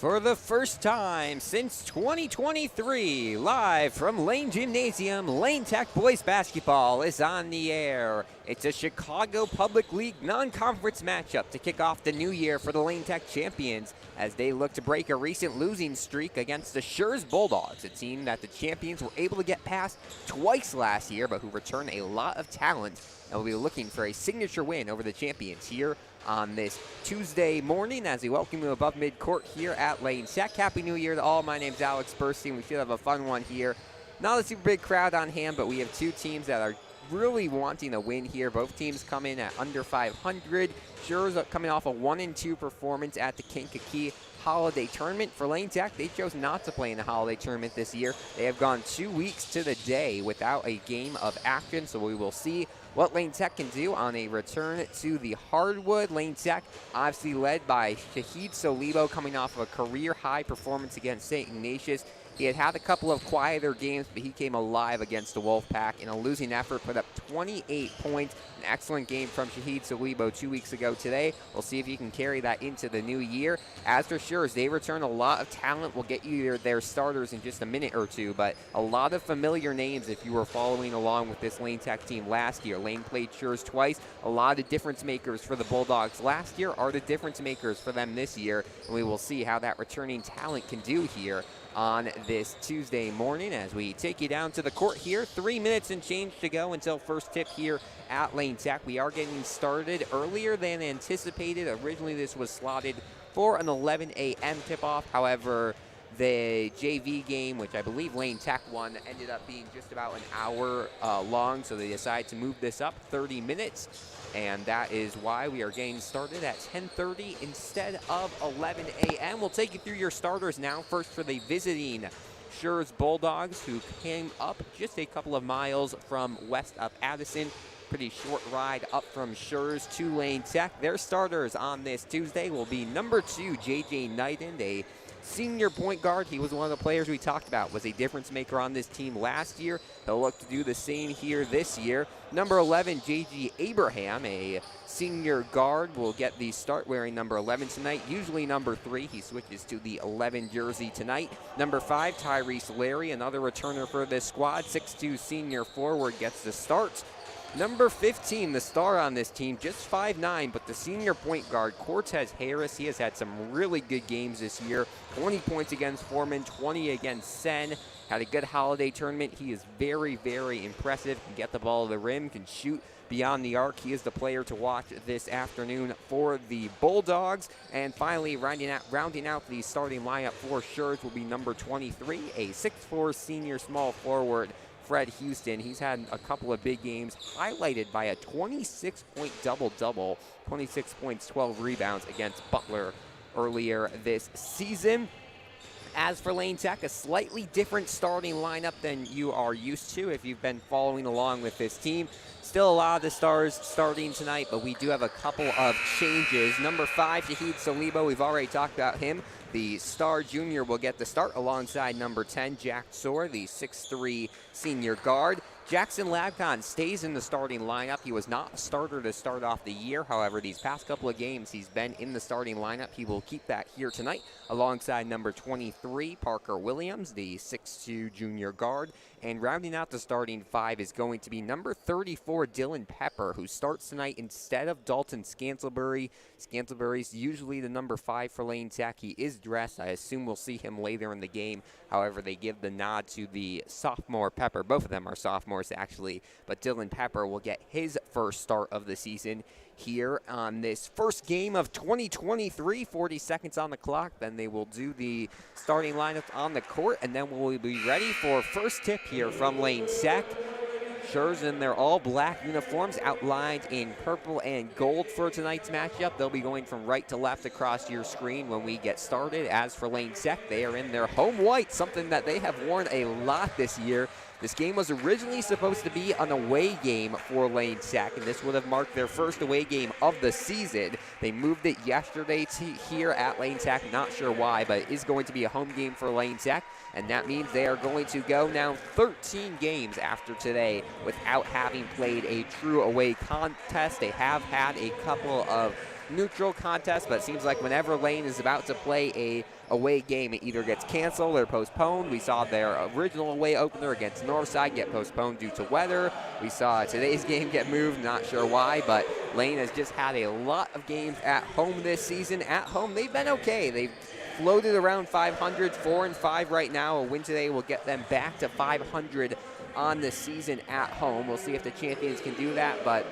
For the first time since 2023, live from Lane Gymnasium, Lane Tech Boys Basketball is on the air. It's a Chicago Public League non-conference matchup to kick off the new year for the Lane Tech champions as they look to break a recent losing streak against the Schurz Bulldogs, a team that the champions were able to get past twice last year, but who return a lot of talent and will be looking for a signature win over the champions here on this Tuesday morning as we welcome you above midcourt here at Lane Tech. Happy New Year to all. My name's Alex Burstein. We should have a fun one here. Not a super big crowd on hand, but we have two teams that are really wanting a win here. Both teams come in at under 500. Schurz coming off a 1-2 performance at the Kankakee Holiday Tournament. For Lane Tech, they chose not to play in the Holiday Tournament this year. They have gone 2 weeks to the day without a game of action, so we will see what Lane Tech can do on a return to the hardwood. Lane Tech obviously led by Shahid Solibo coming off of a career-high performance against St. Ignatius. He had a couple of quieter games, but he came alive against the Wolfpack in a losing effort, put up 28 points. An excellent game from Shahid Solibo 2 weeks ago today. We'll see if he can carry that into the new year. As for Schurz, they return a lot of talent. We'll get you their starters in just a minute or two, but a lot of familiar names if you were following along with this Lane Tech team last year. Lane played Schurz twice. A lot of difference makers for the Bulldogs last year are the difference makers for them this year, and we will see how that returning talent can do here on this Tuesday morning as we take you down to the court here. 3 minutes and change to go until first tip here at Lane Tech. We are getting started earlier than anticipated. Originally this was slotted for an 11 a.m. tip-off. However, the JV game, which I believe Lane Tech won, ended up being just about an hour long, so they decided to move this up 30 minutes. And that is why we are getting started at 10:30 instead of 11 a.m. We'll take you through your starters now. First for the visiting Schurz Bulldogs, who came up just a couple of miles from west of Addison. Pretty short ride up from Schurz to Lane Tech. Their starters on this Tuesday will be number 2, J.J. Knighton, a senior point guard. He was one of the players we talked about, was a difference maker on this team last year. He'll look to do the same here this year. Number 11, J.G. Abraham, a senior guard, will get the start wearing number 11 tonight. Usually number 3. He switches to the 11 jersey tonight. Number 5, Tyrese Larry, another returner for this squad. 6'2" senior forward gets the start. Number 15, the star on this team, just 5'9", but the senior point guard, Cortez Harris. He has had some really good games this year. 20 points against Foreman, 20 against Sen. Had a good holiday tournament. He is very, very impressive. Can get the ball to the rim, can shoot beyond the arc. He is the player to watch this afternoon for the Bulldogs. And finally, rounding out the starting lineup for Schurz will be number 23, a 6'4" senior small forward, Fred Houston. He's had a couple of big games, highlighted by a 26-point double-double, 26 points, 12 rebounds against Butler earlier this season. As for Lane Tech, a slightly different starting lineup than you are used to if you've been following along with this team. Still a lot of the stars starting tonight, but we do have a couple of changes. Number 5, Shahid Solibo, we've already talked about him. The star junior will get the start alongside number 10, Jack Soar, the 6'3" senior guard. Jackson Labcon stays in the starting lineup. He was not a starter to start off the year. However, these past couple of games, he's been in the starting lineup. He will keep that here tonight alongside number 23, Parker Williams, the 6'2" junior guard. And rounding out the starting 5 is going to be number 34, Dylan Pepper, who starts tonight instead of Dalton Scantlebury. Scantlebury's usually the number 5 for Lane Tech. He is dressed. I assume we'll see him later in the game. However, they give the nod to the sophomore Pepper. Both of them are sophomores, actually. But Dylan Pepper will get his first start of the season here on this first game of 2023. 40 seconds on the clock. Then they will do the starting lineup on the court, and then we'll be ready for first tip here from Lane Tech. Schurz in their all-black uniforms outlined in purple and gold for tonight's matchup. They'll be going from right to left across your screen when we get started. As for Lane Tech, they are in their home white, something that they have worn a lot this year. This game was originally supposed to be an away game for Lane Tech, and this would have marked their first away game of the season. They moved it yesterday to here at Lane Tech. Not sure why, but it is going to be a home game for Lane Tech, and that means they are going to go now 13 games after today without having played a true away contest. They have had a couple of neutral contests, but it seems like whenever Lane is about to play away game either gets canceled or postponed. We saw their original away opener against Northside get postponed due to weather. We saw today's game get moved, not sure why, but Lane has just had a lot of games at home this season. At home, they've been okay. They've floated around 500, 4-5 right now. A win today will get them back to 500 on the season at home. We'll see if the champions can do that, but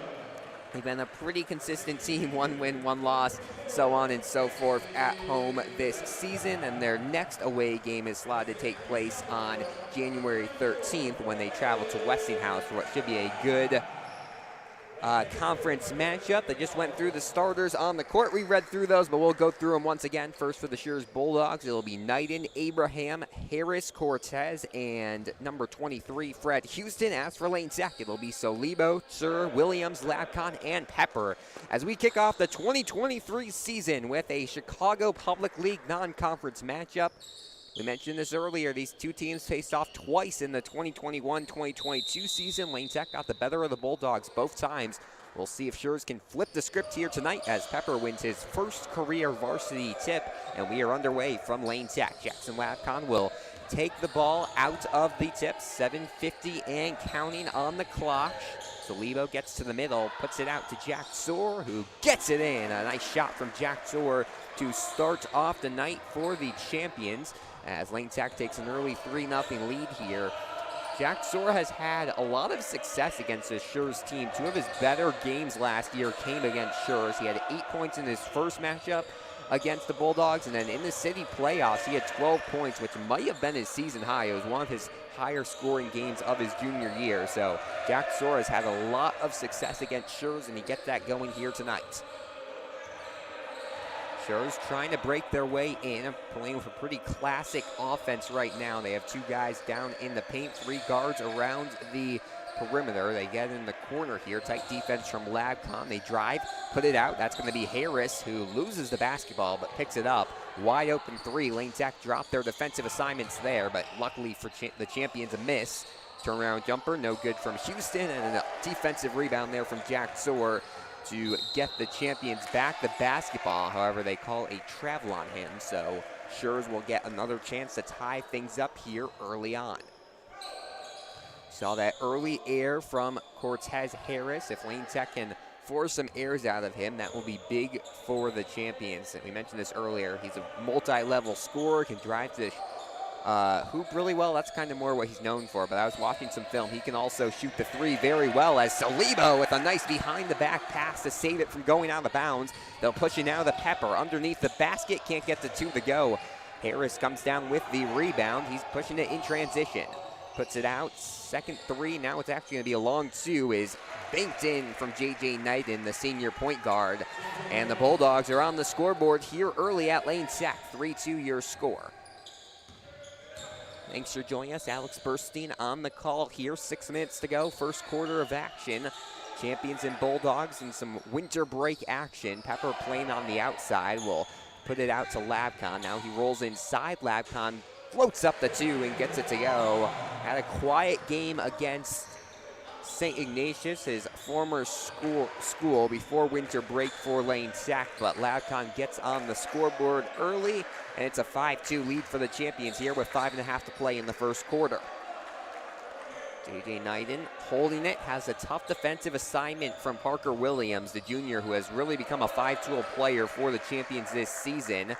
they've been a pretty consistent team, 1 win, 1 loss, so on and so forth at home this season. And their next away game is slotted to take place on January 13th when they travel to Westinghouse for what should be a good conference matchup. They just went through the starters on the court. We read through those, but we'll go through them once again. First for the Schurz Bulldogs, it'll be Knighton, Abraham, Harris, Cortez, and number 23, Fred Houston. As for Lane Tech, it'll be Solibo, Sir, Williams, Labcon, and Pepper. As we kick off the 2023 season with a Chicago Public League non-conference matchup. We mentioned this earlier, these two teams faced off twice in the 2021-2022 season. Lane Tech got the better of the Bulldogs both times. We'll see if Schurz can flip the script here tonight as Pepper wins his first career varsity tip, and we are underway from Lane Tech. Jackson Labcon will take the ball out of the tip, 7:50 and counting on the clock. Solibo gets to the middle, puts it out to Jack Soar, who gets it in. A nice shot from Jack Soar to start off the night for the champions, as Lane Tech takes an early 3-0 lead here. Jack Soar has had a lot of success against this Schurz team. 2 of his better games last year came against Schurz. He had 8 points in his first matchup against the Bulldogs, and then in the city playoffs, he had 12 points, which might have been his season high. It was one of his higher scoring games of his junior year. So Jack Soar has had a lot of success against Schurz, and he gets that going here tonight. Schurz trying to break their way in, playing with a pretty classic offense right now. They have 2 guys down in the paint, 3 guards around the perimeter. They get in the corner here. Tight defense from Labcon. They drive, put it out. That's going to be Harris, who loses the basketball but picks it up. Wide open 3. Lane Tech dropped their defensive assignments there, but luckily for the champions, a miss. Turnaround jumper, no good from Houston, and a defensive rebound there from Jack Soar to get the champions back the basketball. However, they call a travel on him, so Schurz will get another chance to tie things up here early on. Saw that early air from Cortez Harris. If Lane Tech can force some airs out of him, that will be big for the champions. And we mentioned this earlier. He's a multi-level scorer, can drive to hoop really well. That's kind of more what he's known for, but I was watching some film. He can also shoot the 3 very well, as Solibo with a nice behind-the-back pass to save it from going out of bounds. They'll push it now to Pepper underneath the basket. Can't get the 2 to go. Harris comes down with the rebound. He's pushing it in transition. Puts it out. Second 3. Now it's actually going to be a long 2. Is banked in from J.J. Knighton, the senior point guard. And the Bulldogs are on the scoreboard here early at Lane Tech. 3-2 your score. Thanks for joining us. Alex Burstein on the call here. 6 minutes to go. First quarter of action. Champions and Bulldogs in some winter break action. Pepper playing on the outside. Will put it out to Labcon. Now he rolls inside. Labcon floats up the 2 and gets it to go. Had a quiet game against St. Ignatius, his former school before winter break for Lane Tech, but Labcon gets on the scoreboard early, and it's a 5-2 lead for the champions here with 5.5 to play in the first quarter. J.J. Knighton holding it, has a tough defensive assignment from Parker Williams, the junior who has really become a 5-tool player for the champions this season,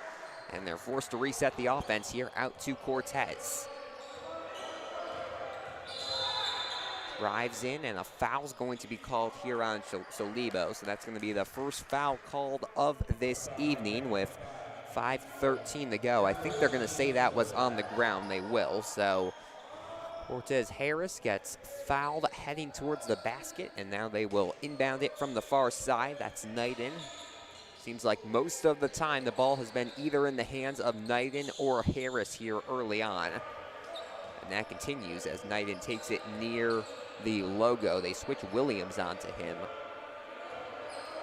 and they're forced to reset the offense here out to Cortez. Drives in, and a foul's going to be called here on Solibo. So that's going to be the first foul called of this evening with 5:13 to go. I think they're going to say that was on the ground. They will. So Cortez Harris gets fouled heading towards the basket, and now they will inbound it from the far side. That's Knighton. Seems like most of the time the ball has been either in the hands of Knighton or Harris here early on. And that continues as Knighton takes it near the logo. They switch Williams onto him.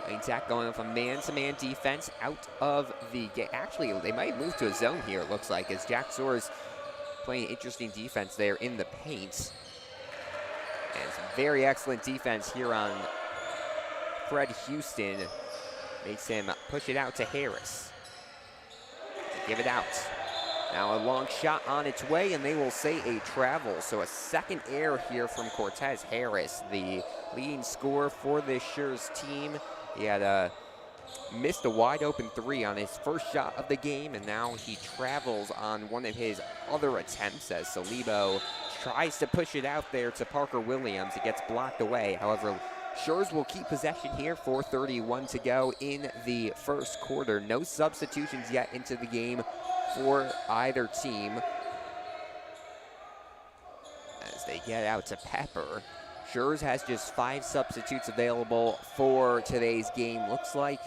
Lane Tech going with a man-to-man defense out of the game. Actually, they might move to a zone here, it looks like, as Jack Soar is playing interesting defense there in the paint. And some very excellent defense here on Fred Houston. Makes him push it out to Harris. Give it out. Now a long shot on its way, and they will say a travel. So a second error here from Cortez Harris, the leading scorer for this Schurz team. He had missed a wide open three on his first shot of the game, and now he travels on one of his other attempts as Salibo tries to push it out there to Parker Williams. It gets blocked away. However, Schurz will keep possession here, 4:31 to go in the first quarter. No substitutions yet into the game for either team as they get out to Pepper. Schurz has just 5 substitutes available for today's game. Looks like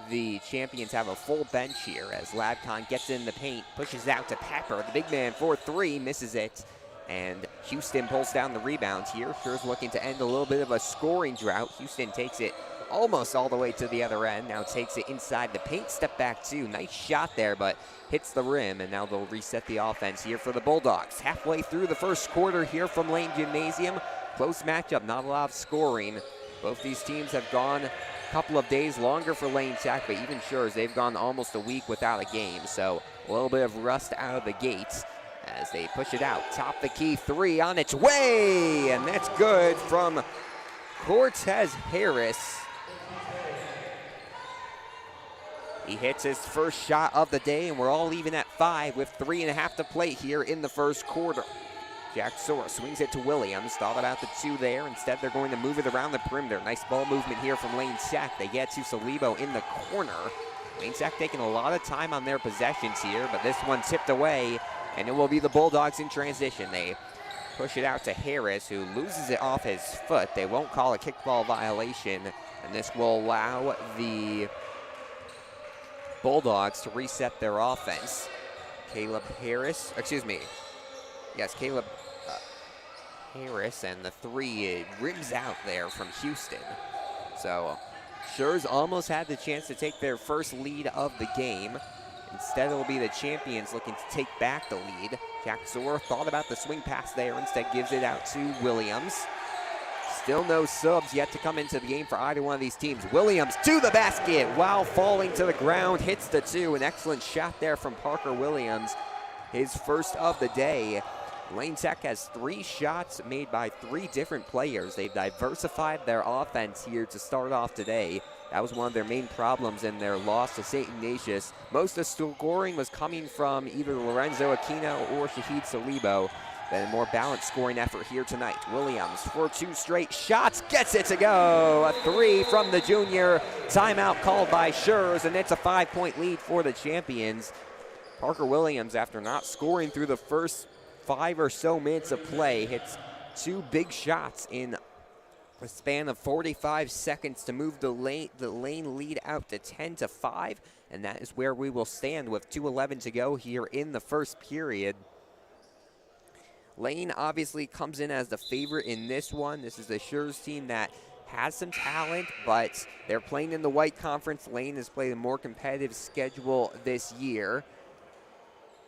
the champions have a full bench here as Labcon gets in the paint, pushes out to Pepper. The big man for 3 misses it, and Houston pulls down the rebound here. Schurz looking to end a little bit of a scoring drought. Houston takes it almost all the way to the other end. Now takes it inside the paint, step back 2. Nice shot there, but hits the rim, and now they'll reset the offense here for the Bulldogs. Halfway through the first quarter here from Lane Gymnasium. Close matchup, not a lot of scoring. Both these teams have gone a couple of days longer for Lane Tech, but even Schurz, they've gone almost a week without a game. So a little bit of rust out of the gates as they push it out. Top the key 3 on its way, and that's good from Cortez Harris. He hits his first shot of the day, and we're all even at 5 with 3.5 to play here in the first quarter. Jack Sora swings it to Williams. Thought about the 2 there. Instead, they're going to move it around the perimeter. Nice ball movement here from Lane Tech. They get to Salibo in the corner. Lane Tech taking a lot of time on their possessions here, but this one tipped away, and it will be the Bulldogs in transition. They push it out to Harris, who loses it off his foot. They won't call a kickball violation, and this will allow the Bulldogs to reset their offense. Caleb Harris, Caleb Harris, and the 3 rims out there from Houston. So Schurz almost had the chance to take their first lead of the game. Instead, it will be the champions looking to take back the lead. Jack Zor thought about the swing pass there, instead gives it out to Williams. Still no subs yet to come into the game for either one of these teams. Williams to the basket while falling to the ground, hits the 2. An excellent shot there from Parker Williams, his first of the day. Lane Tech has 3 shots made by 3 different players. They've diversified their offense here to start off today. That was one of their main problems in their loss to St. Ignatius. Most of the scoring was coming from either Lorenzo Aquino or Shahid Salibo. Then a more balanced scoring effort here tonight. Williams for 2 straight shots, gets it to go. A 3 from the junior. Timeout called by Schurz, and it's a 5-point lead for the champions. Parker Williams, after not scoring through the first 5 or so minutes of play, hits 2 big shots in a span of 45 seconds to move the lane lead out to 10-5, and that is where we will stand with 2:11 to go here in the first period. Lane obviously comes in as the favorite in this one. This is the Schurz team that has some talent, but they're playing in the white conference. Lane has played a more competitive schedule this year.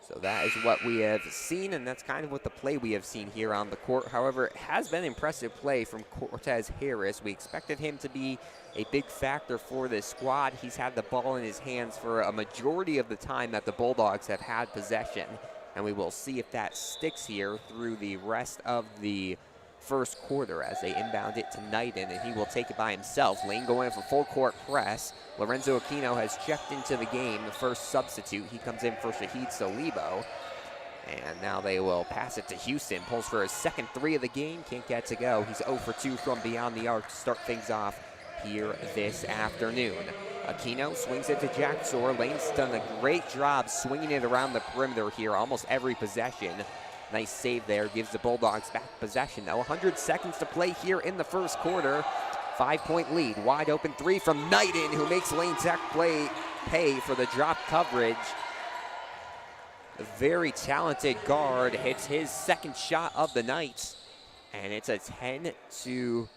So that is what we have seen, and that's kind of what the play we have seen here on the court. However, it has been impressive play from Cortez Harris. We expected him to be a big factor for this squad. He's had the ball in his hands for a majority of the time that the Bulldogs have had possession, and we will see if that sticks here through the rest of the first quarter as they inbound it to Knighton, and he will take it by himself. Lane going for full court press. Lorenzo Aquino has checked into the game, the first substitute. He comes in for Shahid Salibo. And now they will pass it to Houston. Pulls for his second 3 of the game. Can't get to go. He's 0 for 2 from beyond the arc to start things off here this afternoon. Aquino swings it to Jack Zor. Lane's done a great job swinging it around the perimeter here almost every possession. Nice save there, gives the Bulldogs back possession. Now 100 seconds to play here in the first quarter. 5-point lead, wide open 3 from Knighton, who makes Lane Tech pay for the drop coverage. A very talented guard hits his second shot of the night, and it's a 10-8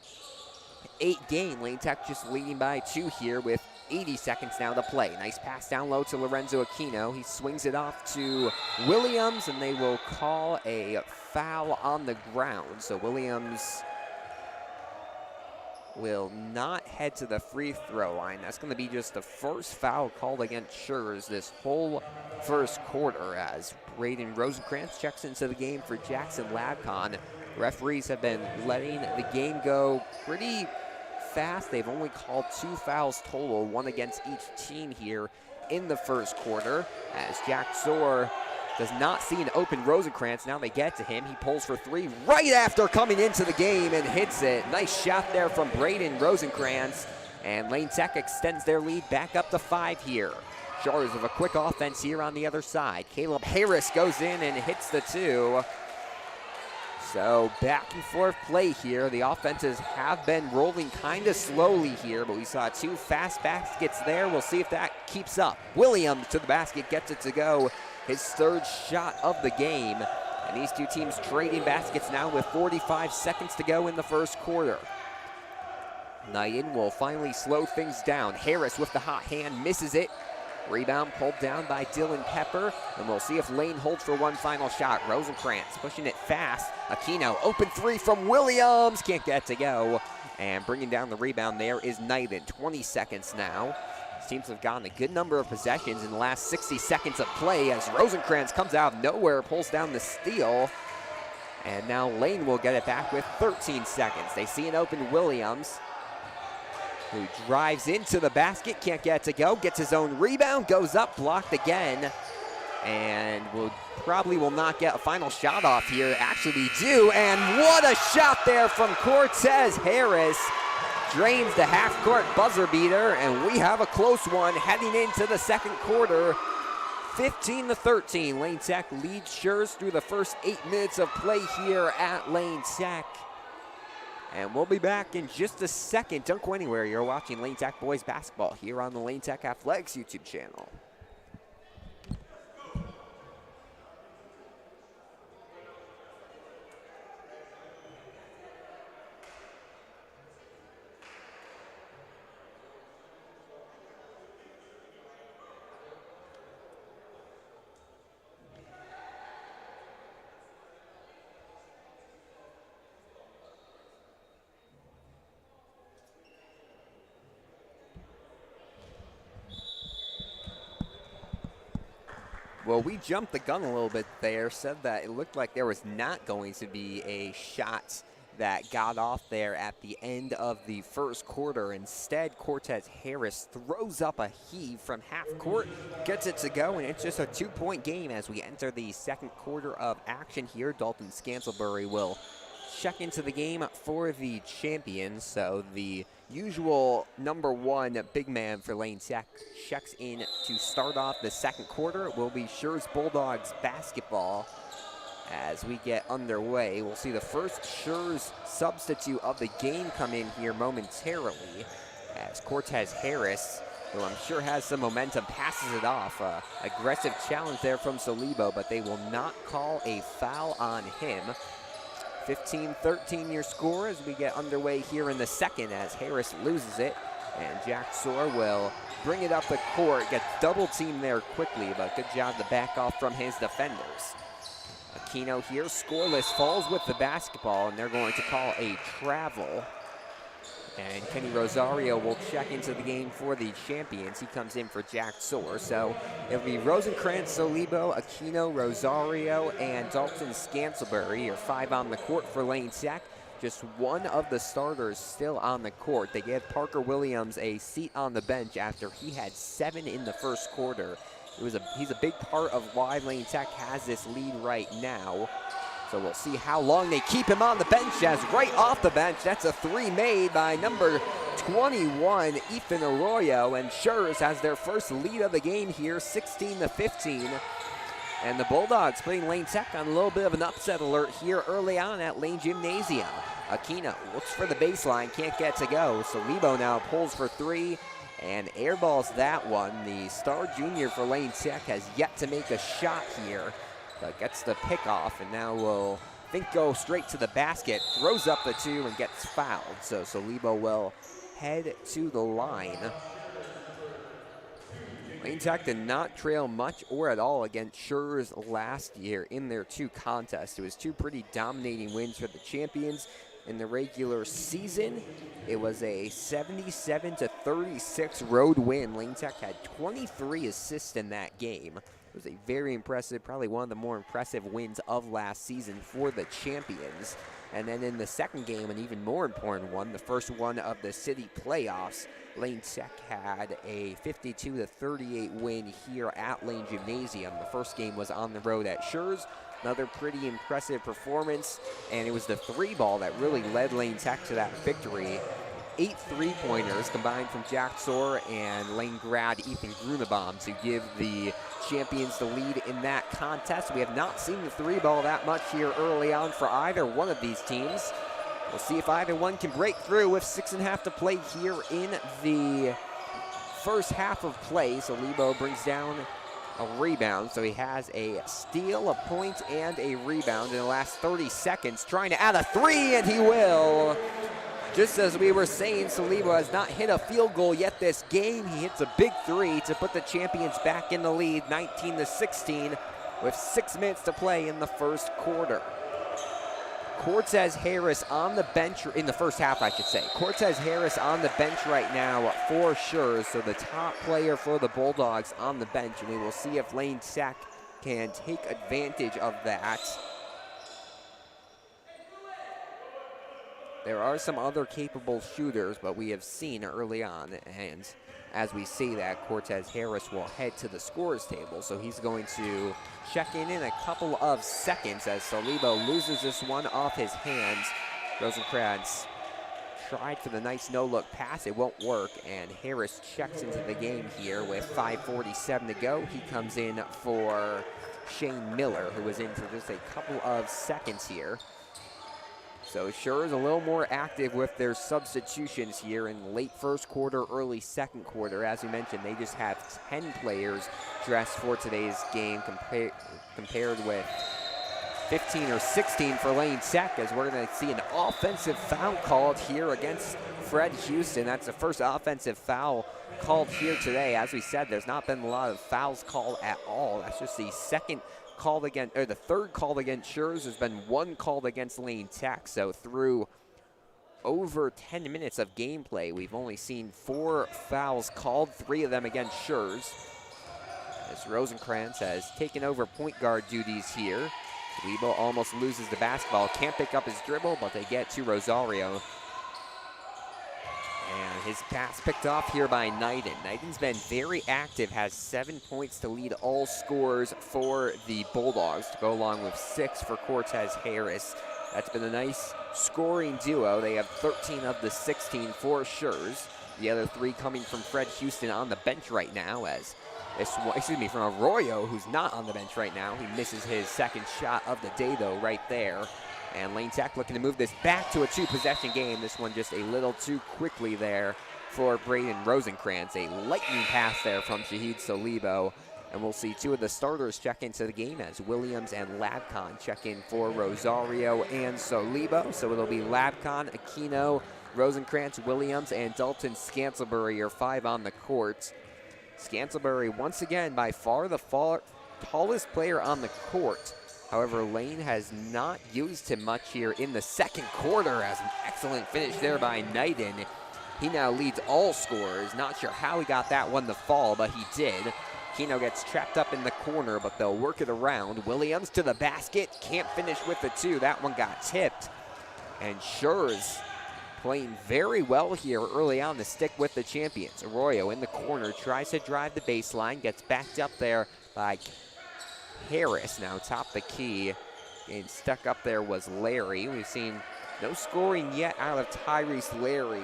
game. Lane Tech just leading by 2 here with 80 seconds now to play. Nice pass down low to Lorenzo Aquino. He swings it off to Williams, and they will call a foul on the ground. So Williams will not head to the free throw line. That's going to be just the first foul called against Schurz this whole first quarter, as Braden Rosenkrantz checks into the game for Jackson Labcon. Referees have been letting the game go pretty fast. They've only called 2 fouls total, 1 against each team here in the first quarter, as Jack Soar does not see an open Rosenkrantz. Now they get to him. He pulls for 3 right after coming into the game and hits it. Nice shot there from Braden Rosenkrantz. And Lane Tech extends their lead back up to 5 here. Schurz with a quick offense here on the other side. Caleb Harris goes in and hits the 2. So back and forth play here. The offenses have been rolling kind of slowly here, but we saw 2 fast baskets there. We'll see if that keeps up. Williams to the basket, gets it to go. His 3rd shot of the game. And these 2 teams trading baskets now with 45 seconds to go in the first quarter. Knighton will finally slow things down. Harris with the hot hand, misses it. Rebound pulled down by Dylan Pepper. And we'll see if Lane holds for one final shot. Rosenkrantz pushing it fast. Aquino, open 3 from Williams. Can't get to go. And bringing down the rebound there is Knighton. 20 seconds now. Teams have gotten a good number of possessions in the last 60 seconds of play, as Rosenkrantz comes out of nowhere, pulls down the steal. And now Lane will get it back with 13 seconds. They see an open Williams, who drives into the basket, can't get to go, gets his own rebound, goes up, blocked again, and probably will not get a final shot off here. Actually, we do, and what a shot there from Cortez Harris. Drains the half-court buzzer beater, and we have a close one heading into the second quarter. 15-13, Lane Tech leads Schurz through the first 8 minutes of play here at Lane Tech. And we'll be back in just a second. Don't go anywhere. You're watching Lane Tech boys basketball here on the Lane Tech Athletics YouTube channel. Well, we jumped the gun a little bit there, said that it looked like there was not going to be a shot that got off there at the end of the first quarter. Instead, Cortez Harris throws up a heave from half court, gets it to go, and it's just a 2-point game as we enter the second quarter of action here. Dalton Scantlebury will check into the game for the champions. So the usual #1 big man for Lane Tech checks in to start off the second quarter. It will be Schurz Bulldogs basketball as we get underway. We'll see the first Schurz substitute of the game come in here momentarily, as Cortez Harris, who I'm sure has some momentum, passes it off. Aggressive challenge there from Solibo, but they will not call a foul on him. 15-13 your score as we get underway here in the second, as Harris loses it, and Jack Soar will bring it up the court. Gets double teamed there quickly, but good job to back off from his defenders. Aquino here, scoreless, falls with the basketball, and they're going to call a travel. And Kenny Rosario will check into the game for the champions. He comes in for Jack Soar. So it'll be Rosenkrantz, Solibo, Aquino, Rosario, and Dalton Scantlebury. Your 5 on the court for Lane Tech. Just one of the starters still on the court. They gave Parker Williams a seat on the bench after he had 7 in the first quarter. He's a big part of why Lane Tech has this lead right now. So we'll see how long they keep him on the bench, as right off the bench, that's a 3 made by number 21, Ethan Arroyo, and Schurz has their first lead of the game here, 16-15. And the Bulldogs putting Lane Tech on a little bit of an upset alert here early on at Lane Gymnasium. Aquino looks for the baseline, can't get to go. Solibo now pulls for 3 and airballs that one. The star junior for Lane Tech has yet to make a shot here, but gets the pick off, and now will, I think, go straight to the basket, throws up the 2 and gets fouled. So Solibo will head to the line. Lane Tech did not trail much or at all against Schurz last year in their 2 contests. It was 2 pretty dominating wins for the champions. in the regular season. It was a 77-36 road win. Lane Tech had 23 assists in that game. It was a very impressive, probably one of the more impressive wins of last season for the champions. And then in the second game, an even more important one, the first one of the city playoffs, Lane Tech had a 52-38 win here at Lane Gymnasium. The first game was on the road at Schurz. Another pretty impressive performance, and it was the three ball that really led Lane Tech to that victory. 8 3-pointers combined from Jack Soar and Lane grad Ethan Grunebaum to give the champions the lead in that contest. We have not seen the three ball that much here early on for either one of these teams. We'll see if either one can break through with 6.5 to play here in the first half of play. So Lebo brings down a rebound, so he has a steal, a point, and a rebound in the last 30 seconds, trying to add a three, and he will. Just as we were saying, Saliba has not hit a field goal yet this game. He hits a big three to put the champions back in the lead, 19-16, with 6 minutes to play in the first quarter. Cortez Harris on the bench, in the first half, I should say. Cortez Harris on the bench right now for Schurz, so the top player for the Bulldogs on the bench, and we will see if Lane Tech can take advantage of that. There are some other capable shooters, but we have seen early on, and as we see that, Cortez Harris will head to the scorer's table, so he's going to check in a couple of seconds as Salibo loses this one off his hands. Rosenkrantz tried for the nice no-look pass. It won't work, and Harris checks into the game here with 5:47 to go. He comes in for Shane Miller, who was in for just a couple of seconds here. So Schurz a little more active with their substitutions here in late first quarter, early second quarter. As we mentioned, they just have 10 players dressed for today's game compared with 15 or 16 for Lane Tech, as we're going to see an offensive foul called here against Fred Houston. That's the first offensive foul called here today. As we said, there's not been a lot of fouls called at all. That's just the second called against, or the third called against Schurz. There's been one called against Lane Tech. So through over 10 minutes of gameplay, we've only seen 4 fouls called, 3 of them against Schurz. As Rosenkrantz has taken over point guard duties here. Lebo almost loses the basketball, can't pick up his dribble, but they get to Rosario. And his pass picked off here by Knighton. Knighton's been very active, has 7 points to lead all scorers for the Bulldogs, to go along with 6 for Cortez Harris. That's been a nice scoring duo. They have 13 of the 16 for Schurz. The other 3 coming from Fred Houston on the bench right now, as from Arroyo, who's not on the bench right now. He misses his second shot of the day, though, right there. And Lane Tech looking to move this back to a 2-possession game. This one just a little too quickly there for Braden Rosenkrantz. A lightning pass there from Shahid Solibo. And we'll see 2 of the starters check into the game as Williams and Labcon check in for Rosario and Solibo. So it'll be Labcon, Aquino, Rosenkrantz, Williams, and Dalton Scantlebury are 5 on the court. Scantlebury, once again, by far the tallest player on the court. However, Lane has not used him much here in the second quarter, as an excellent finish there by Knighton. He now leads all scorers. Not sure how he got that one to fall, but he did. Keno gets trapped up in the corner, but they'll work it around. Williams to the basket, can't finish with the 2. That one got tipped. And Schurz playing very well here early on to stick with the champions. Arroyo in the corner, tries to drive the baseline, gets backed up there by Harris. Now top the key, and stuck up there was Larry. We've seen no scoring yet out of Tyrese Larry.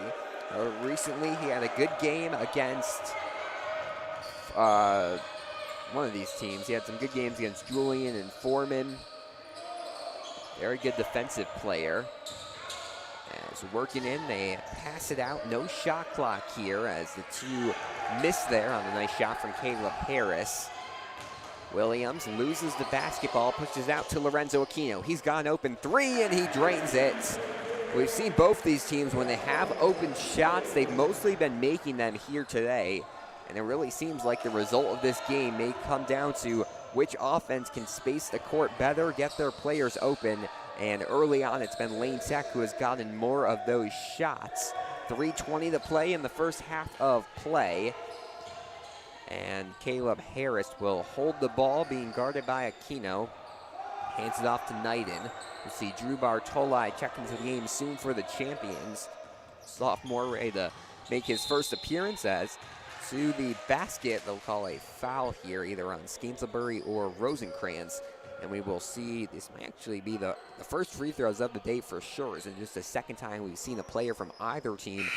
Recently he had a good game against one of these teams. He had some good games against Julian and Foreman. Very good defensive player. As working in, they pass it out. No shot clock here as the 2 miss there on a nice shot from Caleb Harris. Williams loses the basketball, pushes out to Lorenzo Aquino. He's got an open 3 and he drains it. We've seen both these teams, when they have open shots, they've mostly been making them here today. And it really seems like the result of this game may come down to which offense can space the court better, get their players open, And early on, it's been Lane Tech who has gotten more of those shots. 3:20 to play in the first half of play. And Caleb Harris will hold the ball, being guarded by Aquino. Hands it off to Knighton. We'll see Drew Bartoli check into the game soon for the champions. Sophomore ready to make his first appearance as to the basket. They'll call a foul here, either on Scantlebury or Rosenkrantz. And we will see, this might actually be the first free throws of the day for Schurz, and just the second time we've seen a player from either team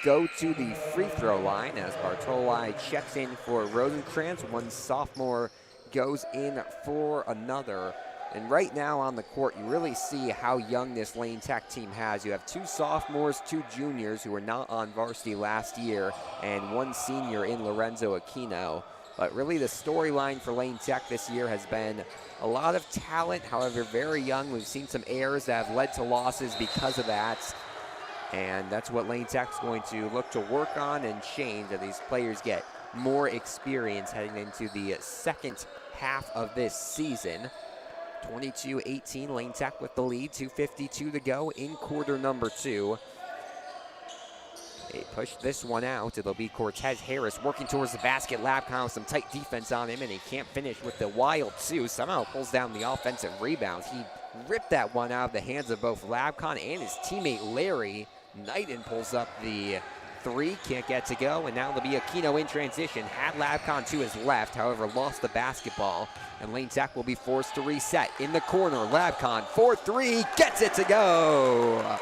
go to the free throw line as Bartoli checks in for Rosenkrantz. One sophomore goes in for another. And right now on the court, you really see how young this Lane Tech team has. You have 2 sophomores, 2 juniors who were not on varsity last year, and 1 senior in Lorenzo Aquino. But really the storyline for Lane Tech this year has been a lot of talent, however very young. We've seen some errors that have led to losses because of that. And that's what Lane Tech's going to look to work on and change as these players get more experience heading into the second half of this season. 22-18, Lane Tech with the lead, 2:52 to go in quarter number 2. They push this one out. It'll be Cortez Harris working towards the basket. Labcon with some tight defense on him, and he can't finish with the wild 2. Somehow pulls down the offensive rebounds. He ripped that one out of the hands of both Labcon and his teammate Larry. Knighton pulls up the 3, can't get to go, and now it'll be Aquino in transition. Had Labcon to his left, however lost the basketball, and Lane Tech will be forced to reset. In the corner, Labcon, 4-3, gets it to go!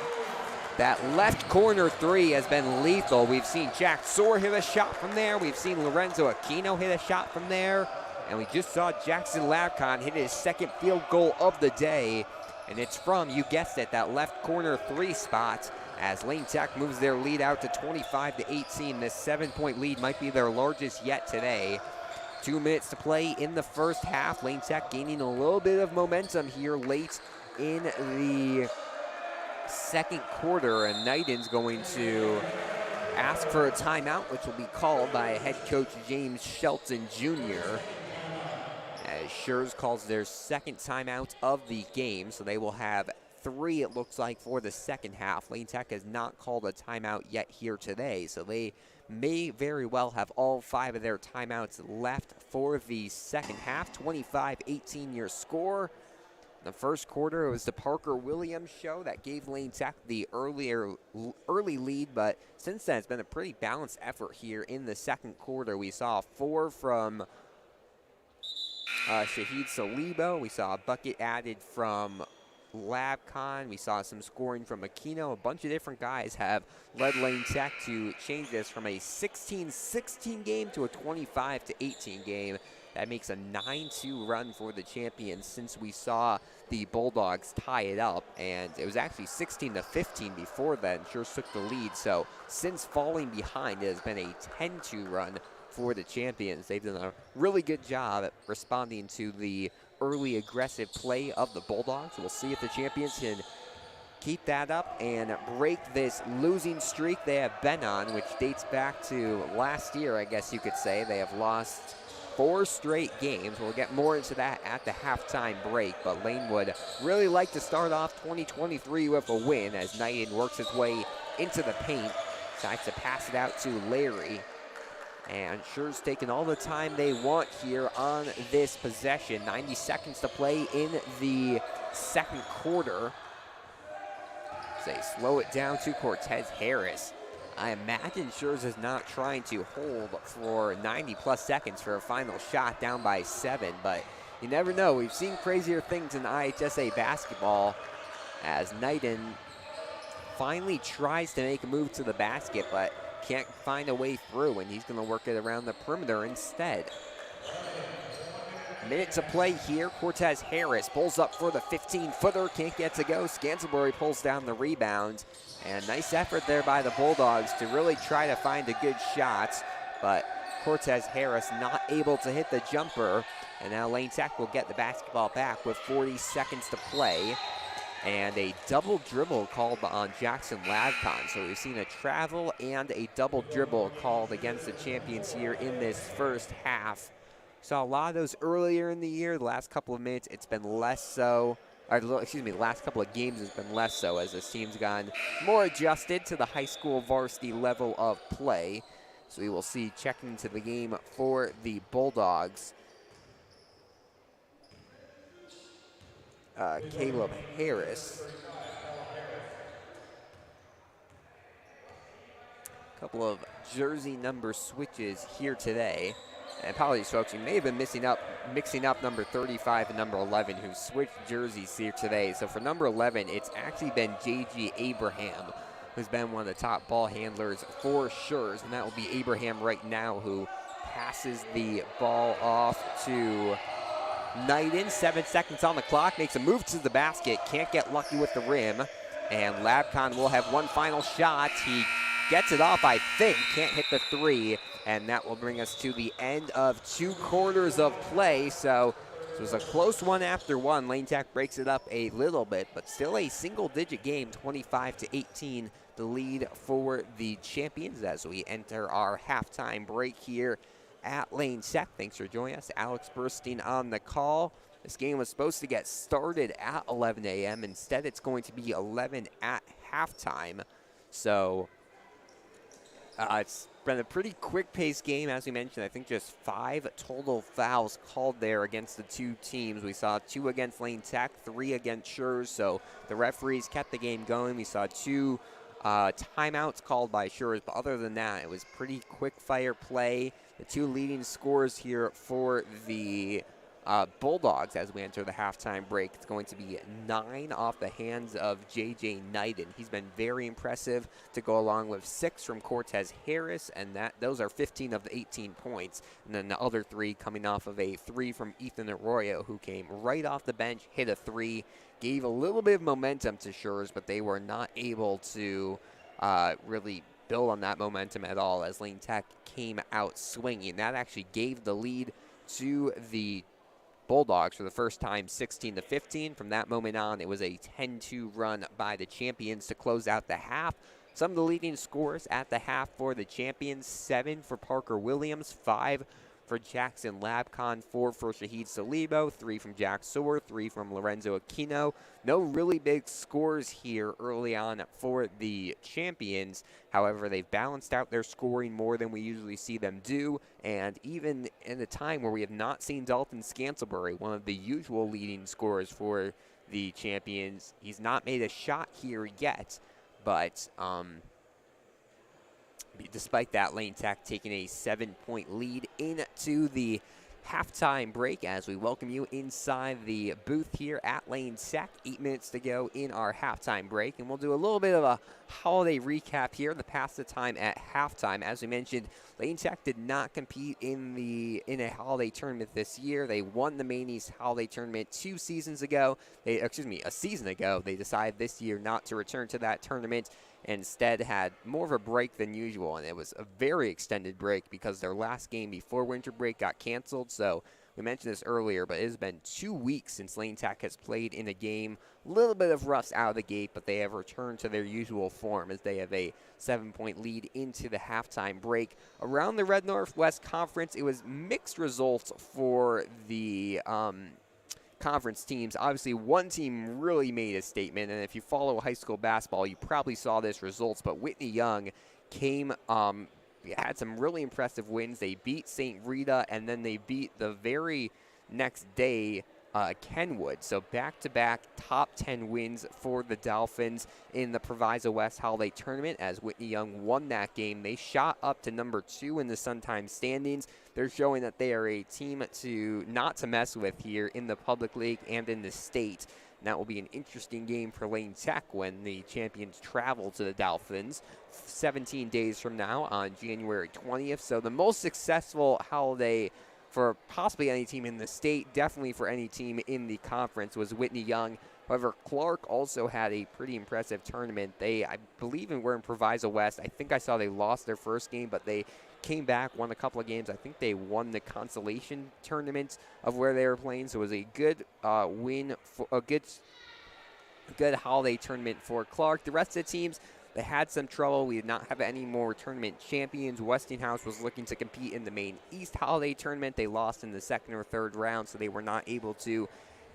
That left corner 3 has been lethal. We've seen Jack Soar hit a shot from there. We've seen Lorenzo Aquino hit a shot from there. And we just saw Jackson Labcon hit his second field goal of the day. And it's from, you guessed it, that left corner 3 spot, as Lane Tech moves their lead out to 25-18. This 7-point lead might be their largest yet today. 2 minutes to play in the first half. Lane Tech gaining a little bit of momentum here late in the second quarter, and Knighton's going to ask for a timeout, which will be called by head coach James Shelton Jr. as Schurz calls their second timeout of the game, so they will have 3, it looks like, for the second half. Lane Tech has not called a timeout yet here today, so they may very well have all 5 of their timeouts left for the second half. 25-18 your score. The first quarter, it was the Parker Williams show that gave Lane Tech the early lead, but since then it's been a pretty balanced effort here in the second quarter. We saw 4 from Shahid Salibo. We saw a bucket added from Labcon. We saw some scoring from Aquino. A bunch of different guys have led Lane Tech to change this from a 16-16 game to a 25-18 game. That makes a 9-2 run for the champions since we saw the Bulldogs tie it up. And it was actually 16-15 before then. Schurz took the lead. So since falling behind, it has been a 10-2 run for the champions. They've done a really good job at responding to the early aggressive play of the Bulldogs. We'll see if the champions can keep that up and break this losing streak they have been on, which dates back to last year, I guess you could say. They have lost 4 straight games. We'll get more into that at the halftime break, but Lane would really like to start off 2023 with a win as Knighton works his way into the paint. Decides to pass it out to Larry. And Schurz taking all the time they want here on this possession. 90 seconds to play in the second quarter. They slow it down to Cortez Harris. I imagine Schurz is not trying to hold for 90-plus seconds for a final shot down by 7, but you never know. We've seen crazier things in IHSA basketball as Knighton finally tries to make a move to the basket, but can't find a way through, and he's going to work it around the perimeter instead. Minute to play here. Cortez Harris pulls up for the 15-footer, can't get to go. Scantlebury pulls down the rebound, and nice effort there by the Bulldogs to really try to find a good shot, but Cortez Harris not able to hit the jumper, and now Lane Tech will get the basketball back with 40 seconds to play. And a double dribble called on Jackson Labcon. So we've seen a travel and a double dribble called against the champions here in this first half. Saw a lot of those earlier in the year. The last couple of minutes, it's been less so. excuse me, the last couple of games has been less so as this team's gone more adjusted to the high school varsity level of play. So we will see checking into the game for the Bulldogs. Caleb Harris. A couple of jersey number switches here today. And apologies, folks, you may have been mixing up number 35 and number 11, who switched jerseys here today. So for number 11, it's actually been J.G. Abraham, who's been one of the top ball handlers for Schurz. And that will be Abraham right now, who passes the ball off to Knighton. 7 seconds on the clock, makes a move to the basket, can't get lucky with the rim. And Labcon will have one final shot. He gets it off, I think, can't hit the three. And that will bring us to the end of 2 quarters of play. So this was a close one after one. Lane Tech breaks it up a little bit, but still a single-digit game, 25-18, the lead for the champions as we enter our halftime break here at Lane Tech. Thanks for joining us. Alex Burstein on the call. This game was supposed to get started at 11 a.m. Instead, it's going to be 11 at halftime. So it's been a pretty quick-paced game, as we mentioned. I think just 5 total fouls called there against the 2 teams. We saw 2 against Lane Tech, 3 against Schurz, so the referees kept the game going. We saw 2 timeouts called by Schurz, but other than that, it was pretty quick-fire play. The 2 leading scorers here for the Bulldogs as we enter the halftime break. It's going to be 9 off the hands of J.J. Knighton. He's been very impressive, to go along with 6 from Cortez Harris, and those are 15 of the 18 points. And then the other 3 coming off of a 3 from Ethan Arroyo, who came right off the bench, hit a 3, gave a little bit of momentum to Schurz, but they were not able to really build on that momentum at all as Lane Tech came out swinging. That actually gave the lead to the Bulldogs for the first time, 16-15. From that moment on, it was a 10-2 run by the champions to close out the half. Some of the leading scores at the half for the champions: 7 for Parker Williams, 5 for Jackson Labcon, 4 for Shahid Salibo, 3 from Jack Soar, 3 from Lorenzo Aquino. No really big scores here early on for the champions. However, they've balanced out their scoring more than we usually see them do. And even in a time where we have not seen Dalton Scantlebury, one of the usual leading scorers for the champions, he's not made a shot here yet. But despite that, Lane Tech taking a 7-point lead into the halftime break as we welcome you inside the booth here at Lane Tech. 8 minutes to go in our halftime break, and we'll do a little bit of a holiday recap here, the pass the time at halftime. As we mentioned, Lane Tech did not compete in a holiday tournament this year. They won the Main East Holiday Tournament a season ago. They decided this year not to return to that tournament, and instead had more of a break than usual. And it was a very extended break because their last game before winter break got canceled. So we mentioned this earlier, but it has been 2 weeks since Lane Tech has played in a game. A little bit of rust out of the gate, but they have returned to their usual form as they have a 7-point lead into the halftime break. Around the Red Northwest Conference, it was mixed results for the conference teams. Obviously, one team really made a statement, and if you follow high school basketball, you probably saw this results, but Whitney Young had some really impressive wins. They beat St. Rita, and then they beat the very next day Kenwood. So back-to-back top 10 wins for the Dolphins in the Proviso West Holiday Tournament as Whitney Young won that game. They shot up to number 2 in the Sun Times standings. They're showing that they are a team not to mess with here in the public league and in the state. And that will be an interesting game for Lane Tech when the champions travel to the Dolphins 17 days from now on January 20th. So the most successful holiday for possibly any team in the state, definitely for any team in the conference, was Whitney Young. However, Clark also had a pretty impressive tournament. I believe, were in Proviso West. I think I saw they lost their first game, but they came back, won a couple of games. I think they won the consolation tournament of where they were playing. So it was a good win, for a good holiday tournament for Clark. The rest of the teams, they had some trouble. We did not have any more tournament champions. Westinghouse was looking to compete in the Main East Holiday Tournament. They lost in the second or third round, so they were not able to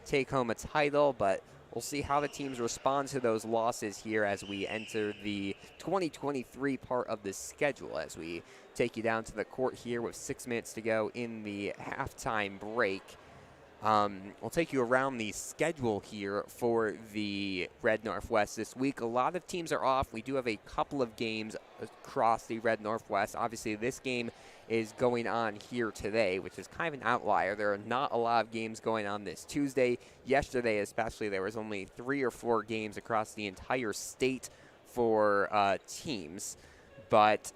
take home a title. But we'll see how the teams respond to those losses here as we enter the 2023 part of the schedule, as we take you down to the court here with 6 minutes to go in the halftime break. We'll take you around the schedule here for the Red Northwest this week. A lot of teams are off. We do have a couple of games across the Red Northwest. Obviously, this game is going on here today, which is kind of an outlier. There are not a lot of games going on this Tuesday. Yesterday, especially, there was only 3 or 4 games across the entire state for teams. But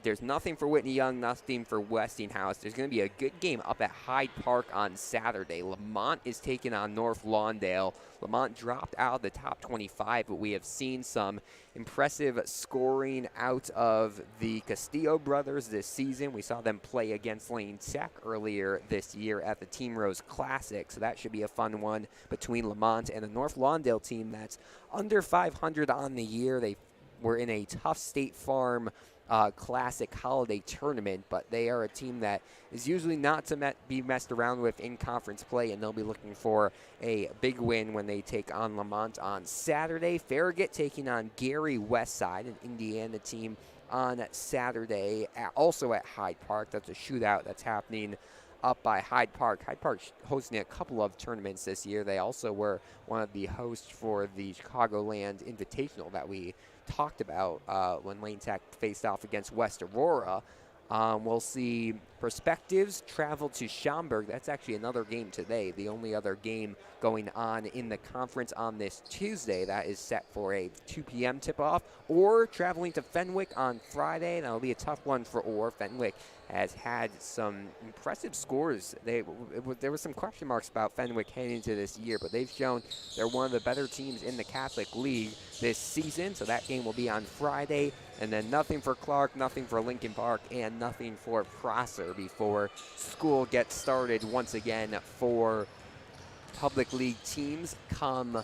there's nothing for Whitney Young, nothing for Westinghouse. There's going to be a good game up at Hyde Park on Saturday. Lamont is taking on North Lawndale. Lamont dropped out of the top 25, but we have seen some impressive scoring out of the Castillo brothers this season. We saw them play against Lane Tech earlier this year at the Team Rose Classic, so that should be a fun one between Lamont and the North Lawndale team that's under 500 on the year. They were in a tough State Farm Classic holiday tournament, but they are a team that is usually not to be messed around with in conference play, and they'll be looking for a big win when they take on Lamont on Saturday. Farragut taking on Gary Westside, an Indiana team, on Saturday, also at Hyde Park. That's a shootout that's happening up by Hyde Park. Hyde Park hosting a couple of tournaments this year. They also were one of the hosts for the Chicagoland Invitational that we talked about when Lane Tech faced off against West Aurora. We'll see Perspectives travel to Schaumburg. That's actually another game today. The only other game going on in the conference on this Tuesday. That is set for a 2 p.m. tip-off. Or traveling to Fenwick on Friday. That'll be a tough one for Orr. Fenwick has had some impressive scores. There were some question marks about Fenwick heading into this year, but they've shown they're one of the better teams in the Catholic League this season. So that game will be on Friday. And then nothing for Clark, nothing for Lincoln Park, and nothing for Prosser before school gets started once again for public league teams come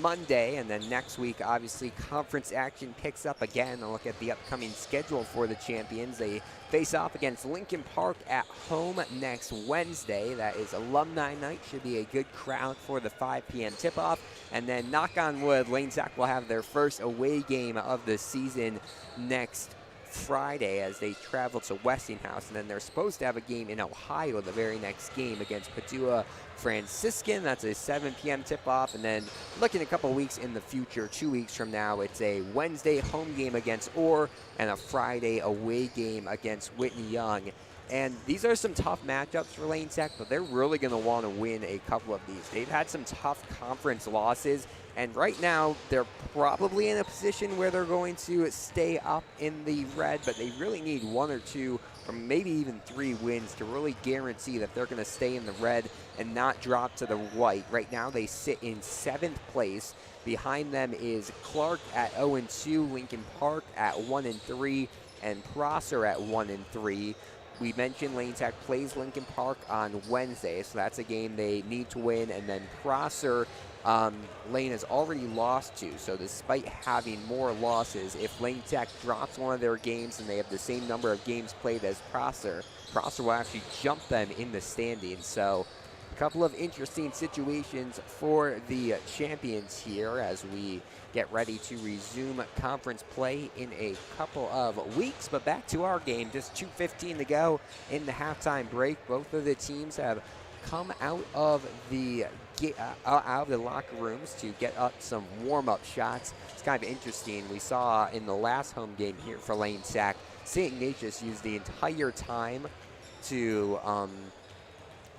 Monday. And then next week, obviously, conference action picks up again. A look at the upcoming schedule for the champions. They face off against Lincoln Park at home next Wednesday. That is alumni night. Should be a good crowd for the 5 p.m. tip-off. And then, knock on wood, Lane Tech will have their first away game of the season next Friday as they travel to Westinghouse. And then they're supposed to have a game in Ohio the very next game against Padua Franciscan. That's a 7 p.m. tip-off. And then looking a couple weeks in the future, 2 weeks from now, it's a Wednesday home game against Orr and a Friday away game against Whitney Young. And these are some tough matchups for Lane Tech, but they're really going to want to win a couple of these. They've had some tough conference losses, and right now they're probably in a position where they're going to stay up in the red, but they really need 1 or 2 or maybe even 3 wins to really guarantee that they're going to stay in the red and not drop to the white. Right now they sit in 7th place. Behind them is Clark at 0-2, Lincoln Park at 1-3, and Prosser at 1-3. We mentioned Lane Tech plays Lincoln Park on Wednesday, so that's a game they need to win. And then Prosser, Lane has already lost to, so despite having more losses, if Lane Tech drops one of their games and they have the same number of games played as Prosser, Prosser will actually jump them in the standings. So a couple of interesting situations for the champions here as we get ready to resume conference play in a couple of weeks. But back to our game, just 2:15 to go in the halftime break. Both of the teams have come out of the locker rooms to get up some warm-up shots. It's kind of interesting. We saw in the last home game here for Lane Tech, St. Ignatius used the entire time to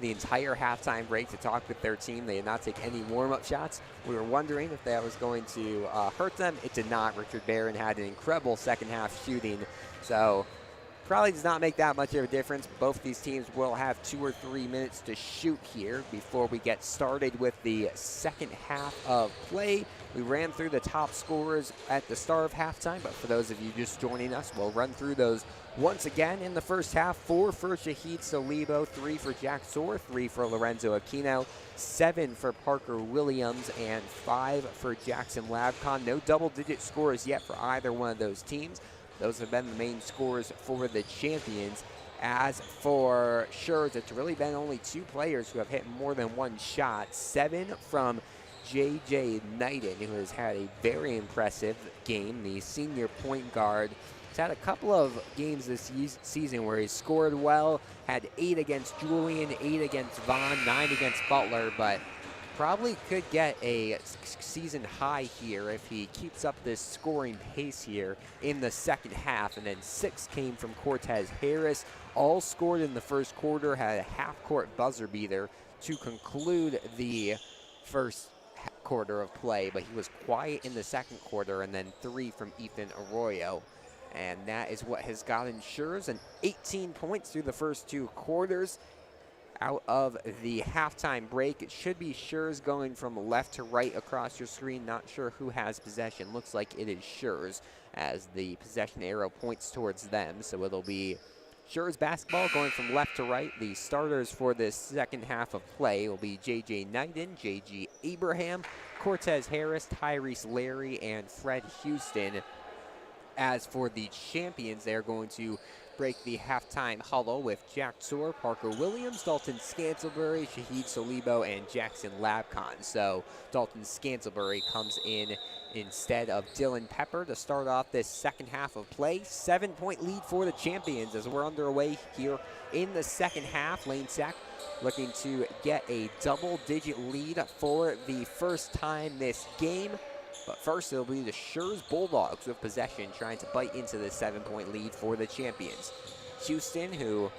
the entire halftime break to talk with their team. They did not take any warm-up shots. We were wondering if that was going to hurt them. It did not. Richard Barron had an incredible second half shooting, so probably does not make that much of a difference. Both these teams will have 2 or 3 minutes to shoot here before we get started with the second half of play. We ran through the top scorers at the start of halftime, but for those of you just joining us, we'll run through those once again. In the first half, 4 for Shahid Solibo, 3 for Jack Soar, 3 for Lorenzo Aquino, 7 for Parker Williams, and 5 for Jackson Labcon. No double-digit scores yet for either one of those teams. Those have been the main scores for the champions. As for Schurz, it's really been only 2 players who have hit more than 1 shot. 7 from J.J. Knighton, who has had a very impressive game. The senior point guard has had a couple of games this season where he scored well, had 8 against Julian, 8 against Vaughn, 9 against Butler, but probably could get a season high here if he keeps up this scoring pace here in the second half. And then 6 came from Cortez Harris. All scored in the first quarter, had a half-court buzzer beater to conclude the first quarter of play, but he was quiet in the second quarter, and then 3 from Ethan Arroyo. And that is what has gotten Schurz an 18 points through the first 2 quarters. Out of the halftime break, it should be Schurz going from left to right across your screen. Not sure who has possession. Looks like it is Schurz as the possession arrow points towards them. So it'll be Schurz basketball going from left to right. The starters for this second half of play will be J.J. Knighton, J.G. Abraham, Cortez Harris, Tyrese Larry, and Fred Houston. As for the champions, they're going to break the halftime huddle with Jack Tsor, Parker Williams, Dalton Scantlebury, Shahid Solibo, and Jackson Labcon. So Dalton Scantlebury comes in instead of Dylan Pepper to start off this second half of play. 7-point lead for the champions as we're underway here in the second half. Lane Sack looking to get a double-digit lead for the first time this game. But first, it'll be the Schurz Bulldogs with possession, trying to bite into the 7-point lead for the champions. Houston, who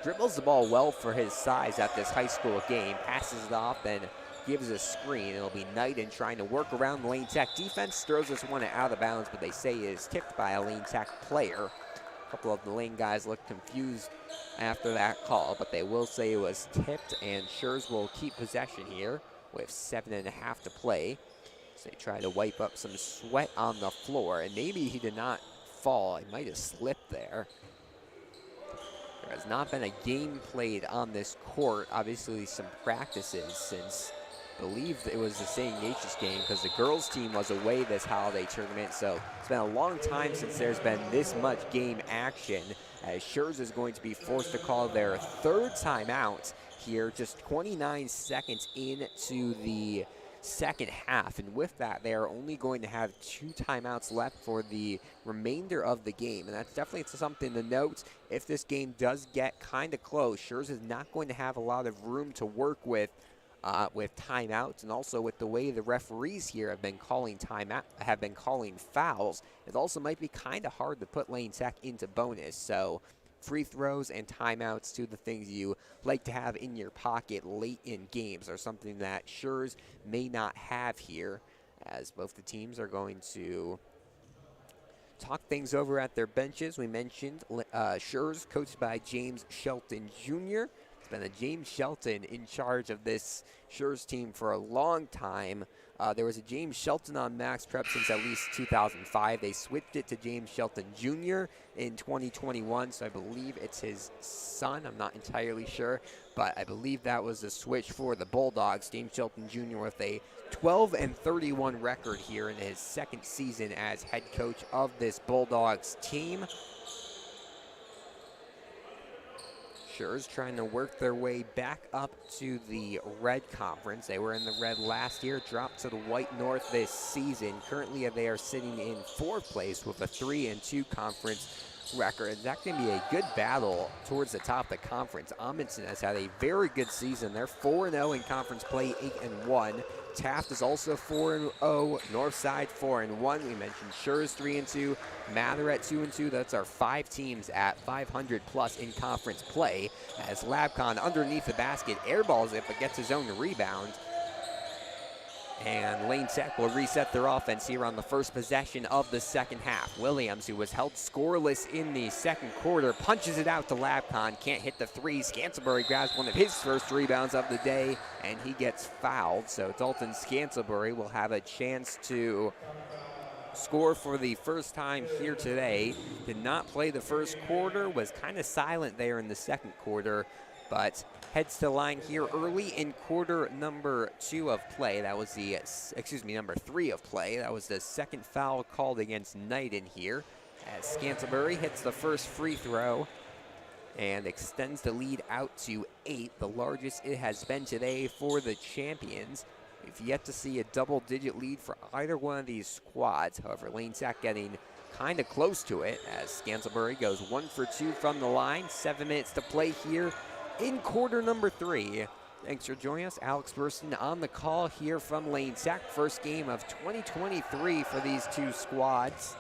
dribbles the ball well for his size at this high school game, passes it off and gives a screen. It'll be Knighton trying to work around the Lane Tech defense, throws this one out of bounds, but they say it is tipped by a Lane Tech player. A couple of the Lane guys look confused after that call, but they will say it was tipped, and Schurz will keep possession here with 7.5 to play. So they try to wipe up some sweat on the floor, and maybe he did not fall. He might have slipped there. There has not been a game played on this court. Obviously some practices since, I believe it was the St. Ignatius game, because the girls team was away this holiday tournament. So it's been a long time since there's been this much game action, as Schurz is going to be forced to call their 3rd timeout here, just 29 seconds into the second half, and with that they are only going to have 2 timeouts left for the remainder of the game, and that's definitely something to note. If this game does get kind of close, Schurz is not going to have a lot of room to work with timeouts, and also with the way the referees here have been calling fouls, it also might be kind of hard to put Lane Tech into bonus. So free throws and timeouts, 2 of the things you like to have in your pocket late in games, are something that Schurz may not have here, as both the teams are going to talk things over at their benches. We mentioned Schurz, coached by James Shelton Jr. It's been a James Shelton in charge of this Schurz team for a long time. There was a James Shelton on Max Prep since at least 2005. They switched it to James Shelton Jr. in 2021, so I believe it's his son. I'm not entirely sure, but I believe that was the switch for the Bulldogs. James Shelton Jr. with a 12-31 record here in his 2nd season as head coach of this Bulldogs team. Schurz trying to work their way back up to the red conference. They were in the red last year, dropped to the white north this season. Currently, they are sitting in 4th place with a 3-2 conference record. That's going to be a good battle towards the top of the conference. Amundsen has had a very good season. They're 4-0 in conference play, 8-1. Taft is also 4-0. Northside 4-1. We mentioned Schurz 3-2. Mather at 2-2. That's our 5 teams at 500 plus in conference play. As Labcon underneath the basket airballs it, but gets his own rebound. And Lane Tech will reset their offense here on the first possession of the second half. Williams, who was held scoreless in the second quarter, punches it out to Labcon. Can't hit the 3. Scantlebury grabs one of his first rebounds of the day, and he gets fouled. So Dalton Scantlebury will have a chance to score for the first time here today. Did not play the first quarter, was kind of silent there in the second quarter, but heads to the line here early in quarter number 2 of play. That was the, number 3 of play. That was the second foul called against Knighton here, as Scantlebury hits the first free throw and extends the lead out to 8, the largest it has been today for the champions. We've yet to see a double-digit lead for either one of these squads. However, Lane Sack getting kind of close to it as Scantlebury goes 1 for 2 from the line. 7 minutes to play here in quarter number 3. Thanks for joining us. Alex Burston on the call here from Lane Sack. First game of 2023 for these two squads.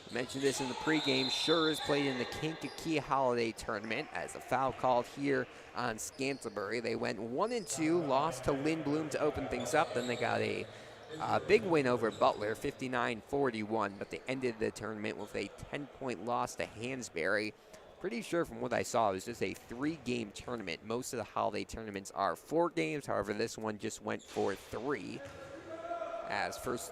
I mentioned this in the pregame. Schurz played in the Kankakee Holiday Tournament as a foul called here on Scantlebury. They went 1-2, lost to Lindblom to open things up. Then they got a big win over Butler, 59-41, but they ended the tournament with a 10-point loss to Hansberry. Pretty sure from what I saw, it was just a 3-game tournament. Most of the holiday tournaments are 4 games. However, this one just went for 3. As first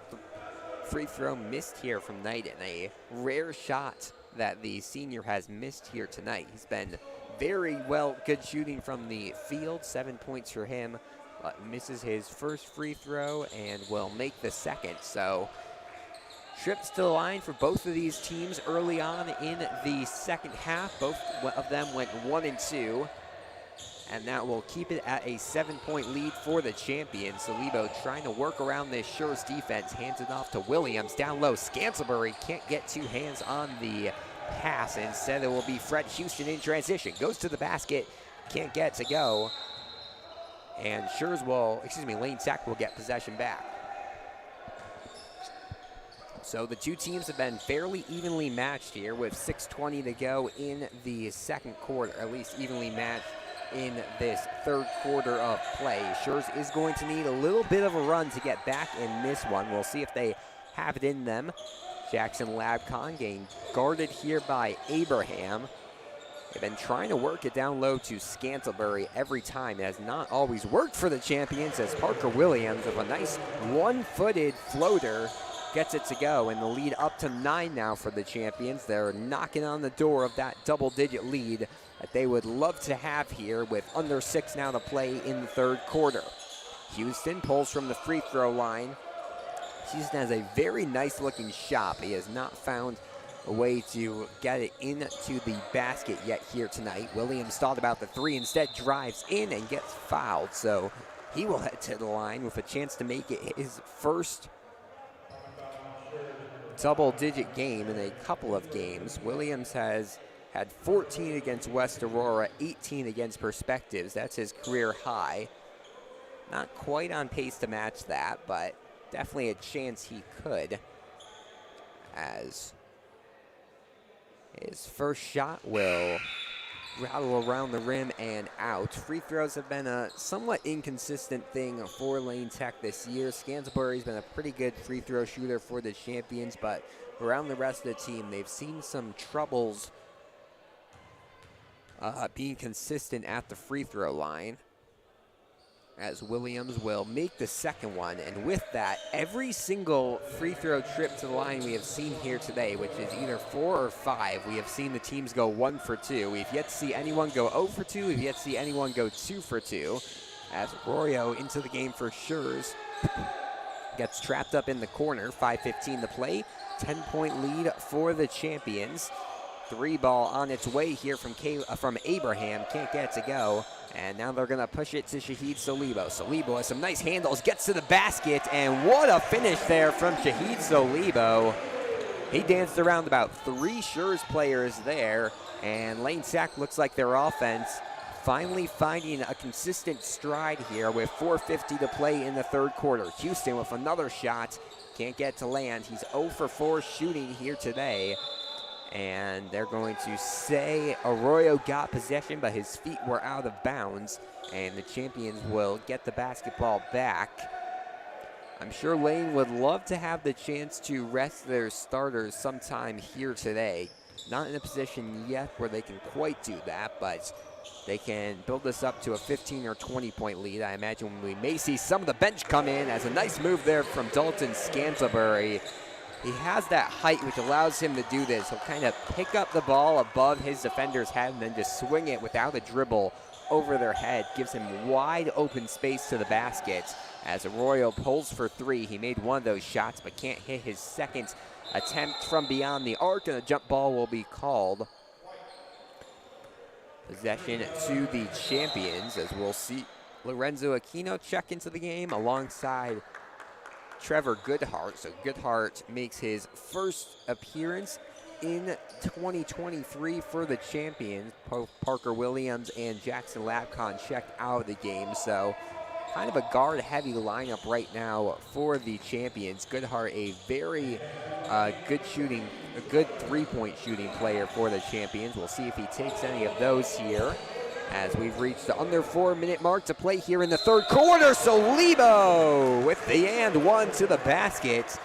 free throw missed here from Knight, and a rare shot that the senior has missed here tonight. He's been very good shooting from the field. 7 points for him, but misses his first free throw and will make the second. So trips to the line for both of these teams early on in the second half. Both of them went 1-2, and that will keep it at a 7-point lead for the champions. Salibo trying to work around this Schurz defense, hands it off to Williams. Down low, Scantlebury can't get 2 hands on the pass. Instead, it will be Fred Houston in transition. Goes to the basket, can't get to go. And Lane Sack will get possession back. So the two teams have been fairly evenly matched here with 6:20 to go in the second quarter, at least evenly matched in this third quarter of play. Schurz is going to need a little bit of a run to get back in this one. We'll see if they have it in them. Jackson Labcon getting guarded here by Abraham. They've been trying to work it down low to Scantlebury every time. It has not always worked for the champions, as Parker Williams with a nice one-footed floater gets it to go, and the lead up to 9 now for the champions. They're knocking on the door of that double-digit lead that they would love to have here with under 6 now to play in the third quarter. Houston pulls from the free throw line. Houston has a very nice-looking shot. He has not found a way to get it into the basket yet here tonight. Williams thought about the 3, instead drives in and gets fouled. So he will head to the line with a chance to make it his first double-digit game in a couple of games. Williams has had 14 against West Aurora, 18 against Perspectives. That's his career high. Not quite on pace to match that, but definitely a chance he could, as his first shot will rattle around the rim and out. Free throws have been a somewhat inconsistent thing for Lane Tech this year. Scantlebury's been a pretty good free throw shooter for the champions, but around the rest of the team, they've seen some troubles being consistent at the free throw line, as Williams will make the second one. And with that, every single free throw trip to the line we have seen here today, which is either 4 or 5, we have seen the teams go 1 for 2. We've yet to see anyone go 0 for 2. We've yet to see anyone go 2 for 2. As Arroyo into the game for Schurz gets trapped up in the corner. 5:15 to play. 10-point lead for the champions. 3 ball on its way here from Abraham. Can't get it to go. And now they're going to push it to Shahid Salibo. Salibo has some nice handles, gets to the basket, and what a finish there from Shahid Salibo. He danced around about 3 Schurz players there, and Lane Sack looks like their offense finally finding a consistent stride here with 4:50 to play in the third quarter. Houston with another shot, can't get to land. He's 0 for 4 shooting here today. And they're going to say Arroyo got possession, but his feet were out of bounds, and the champions will get the basketball back. I'm sure Lane would love to have the chance to rest their starters sometime here today. Not in a position yet where they can quite do that, but they can build this up to a 15 or 20-point lead. I imagine we may see some of the bench come in, as a nice move there from Dalton Scantlebury. He has that height which allows him to do this. He'll kind of pick up the ball above his defender's head and then just swing it without a dribble over their head. Gives him wide open space to the basket. As Arroyo pulls for 3, he made one of those shots but can't hit his second attempt from beyond the arc, and a jump ball will be called. Possession to the champions, as we'll see Lorenzo Aquino check into the game alongside Trevor Goodhart. So Goodhart makes his first appearance in 2023 for the champions. Parker Williams and Jackson Labcon checked out of the game. So kind of a guard-heavy lineup right now for the champions. Goodhart, a very good three-point shooting player for the champions. We'll see if he takes any of those here as we've reached the under 4-minute mark to play here in the third quarter. Solibo with the and one to the basket.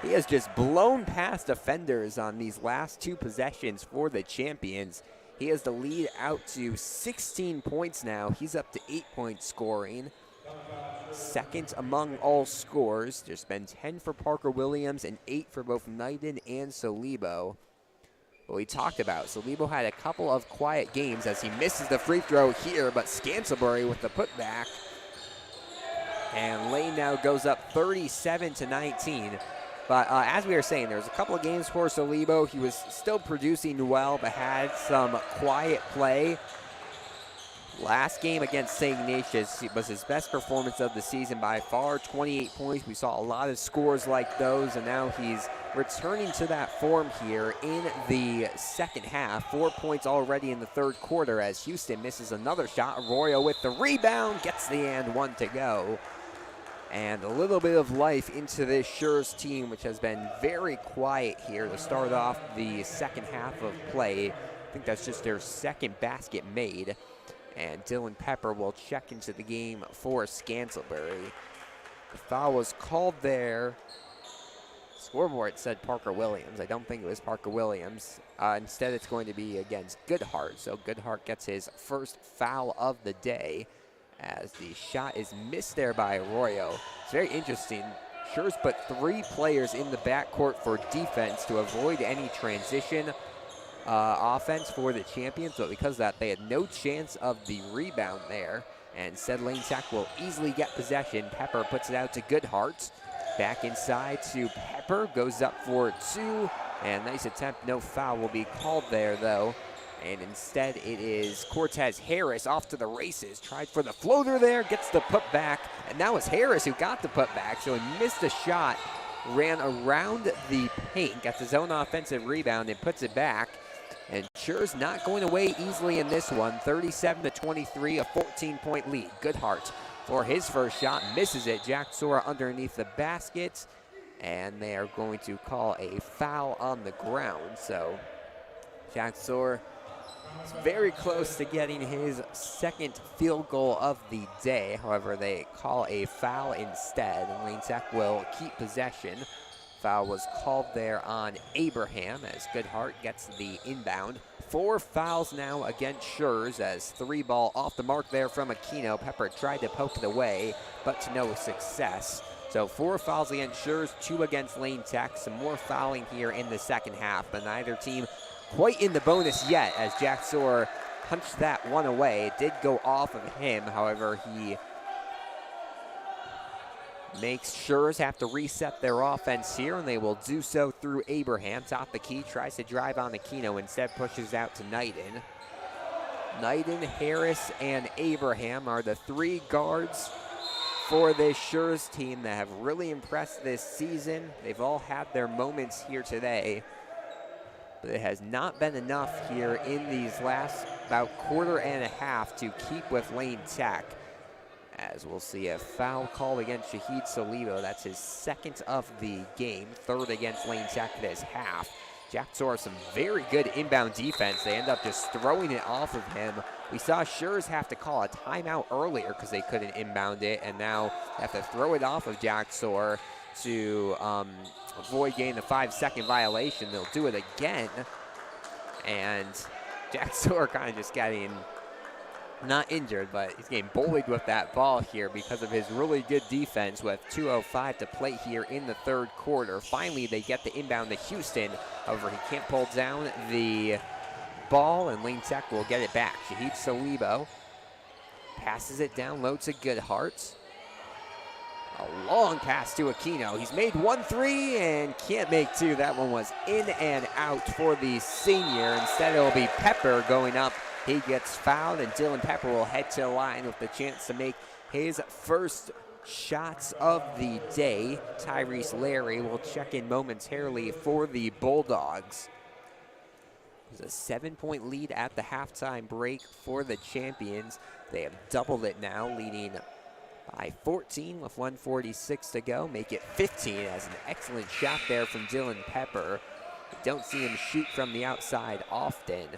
He has just blown past defenders on these last two possessions for the champions. He has the lead out to 16 points now. He's up to 8 points scoring. Second among all scores. There's been 10 for Parker Williams and 8 for both Knighton and Solibo. Well, we talked about Solibo had a couple of quiet games as he misses the free throw here, but Scantlebury with the putback. And Lane now goes up 37-19. But as we were saying, there's a couple of games for Solibo. He was still producing well, but had some quiet play. Last game against St. Ignatius was his best performance of the season by far, 28 points. We saw a lot of scores like those, and now he's returning to that form here in the second half. 4 points already in the third quarter as Houston misses another shot. Arroyo with the rebound, gets the and one to go. And a little bit of life into this Schurz team, which has been very quiet here to start off the second half of play. I think that's just their second basket made. And Dylan Pepper will check into the game for Scantlebury. The foul was called there. Scoreboard said Parker Williams. I don't think it was Parker Williams. Instead, it's going to be against Goodhart. So Goodhart gets his first foul of the day as the shot is missed there by Arroyo. It's very interesting. Schurz put 3 players in the backcourt for defense to avoid any transition offense for the champions, but because of that, they had no chance of the rebound there. And said Lane Tech will easily get possession. Pepper puts it out to Goodhart. Back inside to Pepper, goes up for 2. And nice attempt, no foul will be called there though. And instead it is Cortez Harris off to the races. Tried for the floater there, gets the putback. And now it's Harris who got the putback, so he missed a shot. Ran around the paint, got his own offensive rebound and puts it back. And Schurz not going away easily in this one. 37-23, a 14-point lead. Goodhart for his first shot, misses it. Jack Sora underneath the basket. And they are going to call a foul on the ground. So Jack Sora is very close to getting his second field goal of the day. However, they call a foul instead, and Lane Tech will keep possession. Foul was called there on Abraham as Goodhart gets the inbound. 4 fouls now against Schurz as 3 ball off the mark there from Aquino. Pepper tried to poke it away, but to no success. So 4 fouls against Schurz, 2 against Lane Tech. Some more fouling here in the second half, but neither team quite in the bonus yet as Jack Sore punched that one away. It did go off of him, however, he makes Schurz have to reset their offense here, and they will do so through Abraham. Top the key, tries to drive on Aquino, instead pushes out to Knighton. Knighton, Harris, and Abraham are the 3 guards for this Schurz team that have really impressed this season. They've all had their moments here today, but it has not been enough here in these last about quarter and a half to keep with Lane Tech. As we'll see a foul call against Shahid Solibo. That's his second of the game, 3rd against Lane Tech this half. Jack Sora, some very good inbound defense. They end up just throwing it off of him. We saw Schurz have to call a timeout earlier because they couldn't inbound it, and now they have to throw it off of Jack Sora to avoid getting the 5-second violation. They'll do it again, and Jack Sora kind of just getting not injured, but he's getting bullied with that ball here because of his really good defense with 2:05 to play here in the third quarter. Finally, they get the inbound to Houston. However, he can't pull down the ball, and Lane Tech will get it back. Shahid Solibo passes it down low to Goodhart. A long pass to Aquino. He's made 1 3 and can't make 2. That one was in and out for the senior. Instead, it will be Pepper going up He gets fouled, and Dylan Pepper will head to the line with the chance to make his first shots of the day. Tyrese Larry will check in momentarily for the Bulldogs. It was a 7-point lead at the halftime break for the champions. They have doubled it now, leading by 14 with 1:46 to go. Make it 15 as an excellent shot there from Dylan Pepper. We don't see him shoot from the outside often,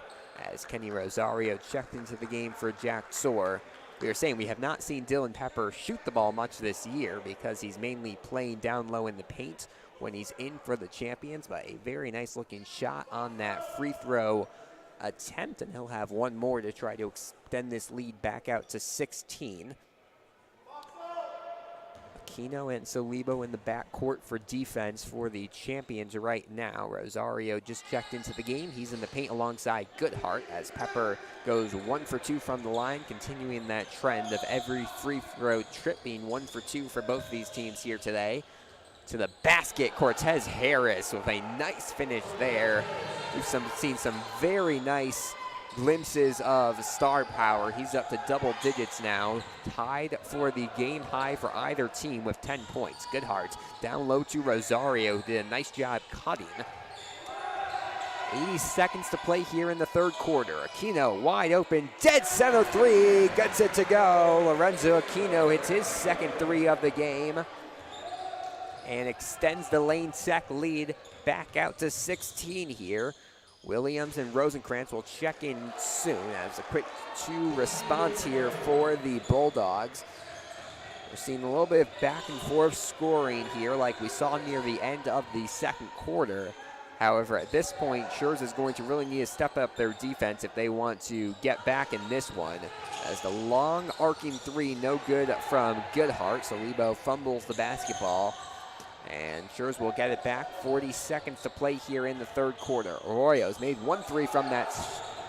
as Kenny Rosario checked into the game for Jack Soar. We were saying we have not seen Dylan Pepper shoot the ball much this year because he's mainly playing down low in the paint when he's in for the champions, but a very nice looking shot on that free throw attempt, and he'll have one more to try to extend this lead back out to 16. Aquino and Solibo in the backcourt for defense for the champions right now. Rosario just checked into the game. He's in the paint alongside Goodhart as Pepper goes 1 for 2 from the line, continuing that trend of every free throw trip being 1 for 2 for both of these teams here today. To the basket, Cortez Harris with a nice finish there. We've seen some very nice glimpses of star power. He's up to double digits now, tied for the game high for either team with 10 points. Goodhart down low to Rosario, who did a nice job cutting. 80 seconds to play here in the third quarter. Aquino wide open, dead center three, gets it to go. Lorenzo Aquino hits his second three of the game and extends the Lane Tech lead back out to 16 here. Williams and Rosenkrantz will check in soon. As a quick 2 response here for the Bulldogs. We're seeing a little bit of back and forth scoring here like we saw near the end of the second quarter. However, at this point, Schurz is going to really need to step up their defense if they want to get back in this one. As the long arcing three, no good from Goodhart. Solibo fumbles the basketball, and Schurz will get it back. 40 seconds to play here in the third quarter. Arroyo's made 1 3 from that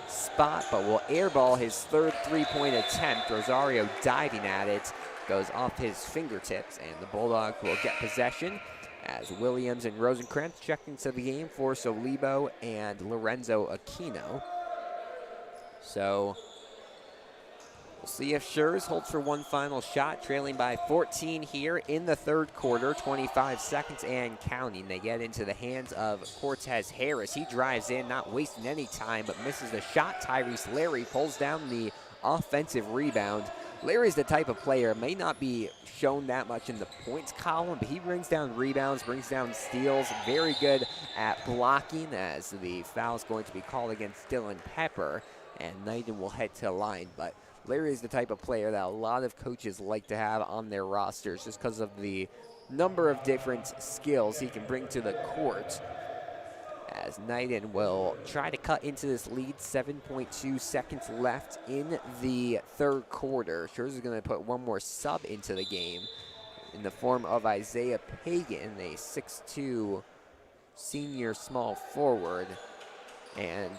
spot, but will airball his third three-point attempt. Rosario diving at it, goes off his fingertips, and the Bulldogs will get possession as Williams and Rosenkrantz check into the game for Solibo and Lorenzo Aquino. So we'll see if Schurz holds for one final shot, trailing by 14 here in the third quarter. 25 seconds and counting. They get into the hands of Cortez Harris. He drives in, not wasting any time, but misses the shot. Tyrese Larry pulls down the offensive rebound. Larry's the type of player, may not be shown that much in the points column, but he brings down rebounds, brings down steals, very good at blocking, as the foul is going to be called against Dylan Pepper, and Knighton will head to the line. But Larry is the type of player that a lot of coaches like to have on their rosters just because of the number of different skills he can bring to the court. As Knighton will try to cut into this lead. 7.2 seconds left in the third quarter. Schurz is going to put one more sub into the game in the form of Isaiah Pagan, a 6'2" senior small forward. And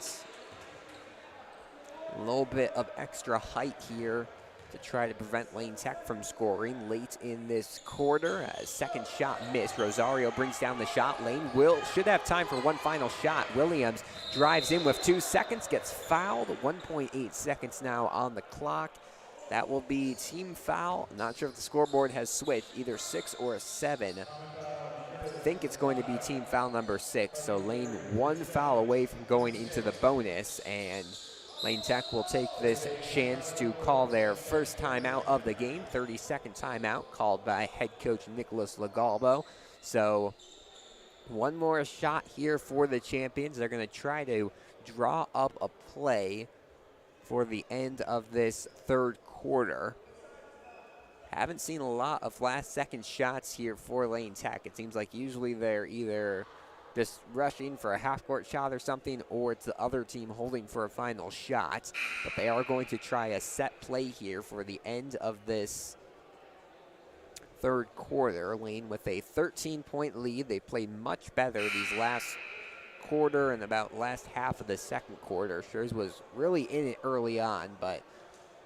a little bit of extra height here to try to prevent Lane Tech from scoring late in this quarter. As second shot missed, Rosario brings down the shot. Lane should have time for one final shot. Williams drives in with 2 seconds, gets fouled. 1.8 seconds now on the clock. That will be team foul. I'm not sure if the scoreboard has switched, either 6 or 7. I think it's going to be team foul number 6. So Lane 1 foul away from going into the bonus, and Lane Tech will take this chance to call their first timeout of the game. 30-second timeout called by head coach Nicholas Legalbo. So one more shot here for the champions. They're going to try to draw up a play for the end of this third quarter. Haven't seen a lot of last-second shots here for Lane Tech. It seems like usually they're either just rushing for a half-court shot or something, or it's the other team holding for a final shot. But they are going to try a set play here for the end of this third quarter. Lane with a 13-point lead. They played much better these last quarter and about last half of the second quarter. Schurz was really in it early on, but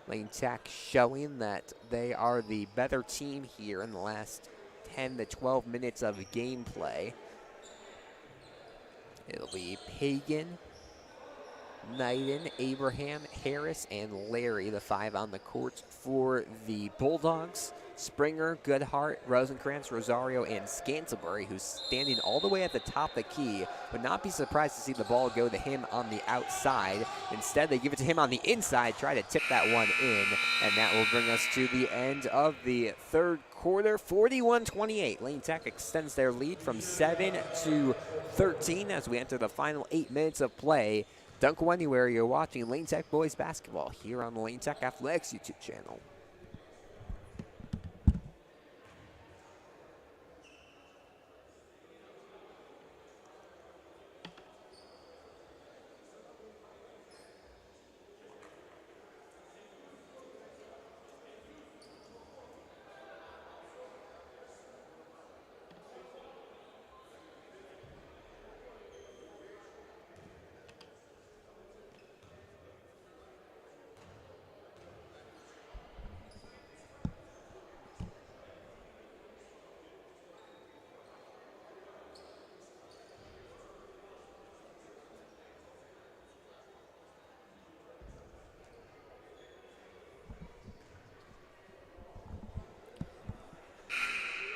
Lane Tech showing that they are the better team here in the last 10 to 12 minutes of gameplay. It'll be Pagan, Knighton, Abraham, Harris and Larry, the 5 on the court for the Bulldogs. Springer, Goodhart, Rosenkrantz, Rosario, and Scantlebury, who's standing all the way at the top of the key. Would not be surprised to see the ball go to him on the outside. Instead, they give it to him on the inside, try to tip that one in, and that will bring us to the end of the third quarter. 41-28. Lane Tech extends their lead from 7 to 13 as we enter the final 8 minutes of play. Don't go anywhere. You're watching Lane Tech boys basketball here on the Lane Tech Athletics YouTube channel.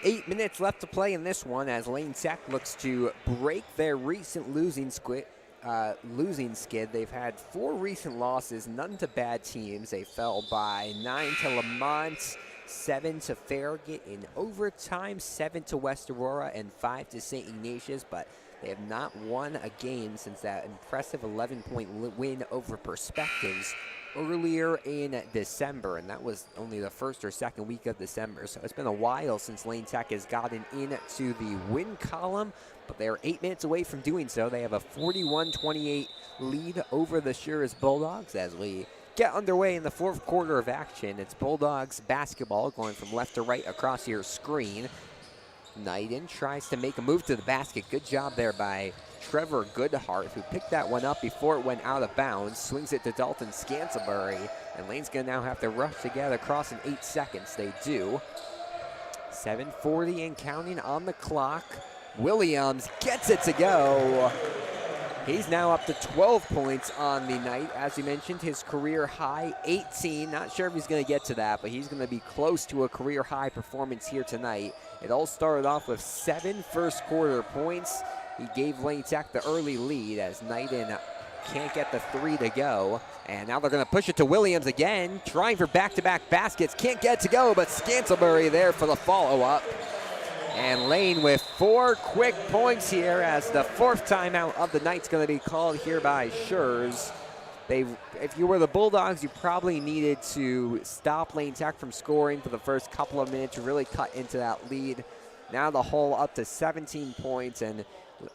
8 minutes left to play in this one as Lane Tech looks to break their recent losing skid. They've had 4 recent losses, none to bad teams. They fell by 9 to Lamont, 7 to Farragut in overtime, 7 to West Aurora, and 5 to St. Ignatius, but they have not won a game since that impressive 11-point win over Perspectives earlier in December, and that was only the first or second week of December. So it's been a while since Lane Tech has gotten into the win column, but they're 8 minutes away from doing so. They have a 41-28 lead over the Schurz Bulldogs as we get underway in the fourth quarter of action. It's Bulldogs basketball going from left to right across your screen. Knighton tries to make a move to the basket. Good job there by Trevor Goodhart, who picked that one up before it went out of bounds. Swings it to Dalton Scantlebury, and Lane's going to now have to rush to get across in 8 seconds. They do. 7:40 and counting on the clock. Williams gets it to go. He's now up to 12 points on the night. As you mentioned, his career high, 18. Not sure if he's going to get to that, but he's going to be close to a career high performance here tonight. It all started off with 7 first quarter points. He gave Lane Tech the early lead as Knighton can't get the 3 to go. And now they're going to push it to Williams again, trying for back-to-back baskets. Can't get it to go, but Scantlebury there for the follow-up. And Lane with 4 quick points here as the 4th timeout of the night's going to be called here by Schurz. If you were the Bulldogs, you probably needed to stop Lane Tech from scoring for the first couple of minutes to really cut into that lead. Now the hole up to 17 points, and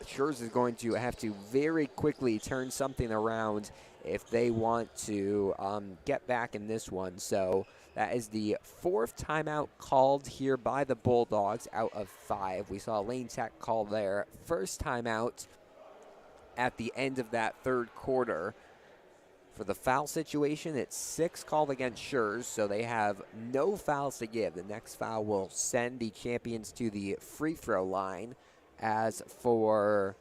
Schurz is going to have to very quickly turn something around if they want to get back in this one. So that is the 4th timeout called here by the Bulldogs out of 5. We saw Lane Tech call their first timeout at the end of that third quarter. For the foul situation, it's 6 called against Schurz, so they have no fouls to give. The next foul will send the champions to the free throw line. As for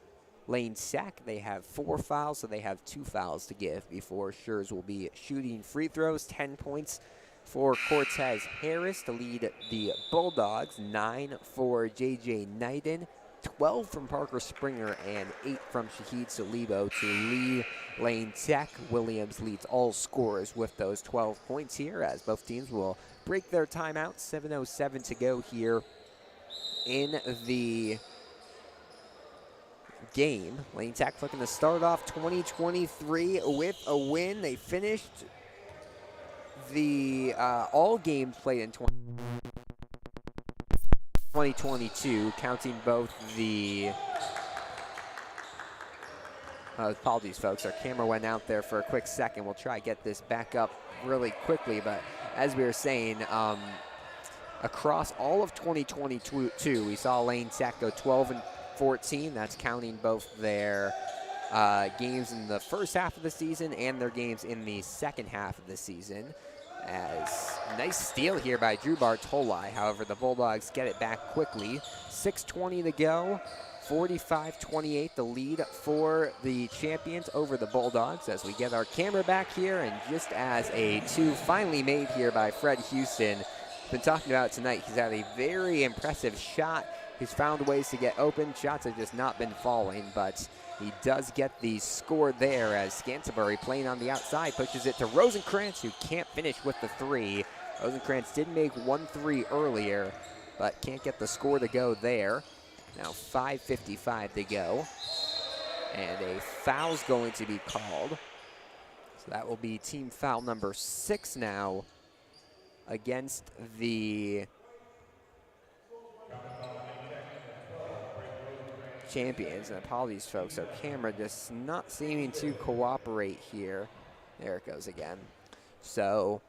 Lane Tech, they have 4 fouls, so they have 2 fouls to give before Schurz will be shooting free throws. 10 points for Cortez Harris to lead the Bulldogs, 9 for J.J. Knighton, 12 from Parker Springer, and 8 from Shahid Salibo to lead Lane Tech. Williams leads all scorers with those 12 points here as both teams will break their timeout. 7:07 to go here in the game. Lane Tech looking to start off 2023 with a win. They finished the all games played in 2022, counting both the apologies, folks. Our camera went out there for a quick second. We'll try to get this back up really quickly. But as we were saying, across all of 2022, we saw Lane Tech go 12-14. That's counting both their games in the first half of the season and their games in the second half of the season. As nice steal here by Drew Bartoli. However, the Bulldogs get it back quickly. 6:20 to go. 45-28, the lead for the champions over the Bulldogs as we get our camera back here. And just as a two finally made here by Fred Houston, been talking about tonight, he's had a very impressive shot. He's found ways to get open. Shots have just not been falling, but he does get the score there as Scantlebury playing on the outside pushes it to Rosenkrantz, who can't finish with the three. Rosenkrantz did make 1-3 earlier, but can't get the score to go there. Now 5:55 to go, and a foul's going to be called. So that will be team foul number 6 now against the champions. And apologies, folks, our camera just not seeming to cooperate here. There it goes again. So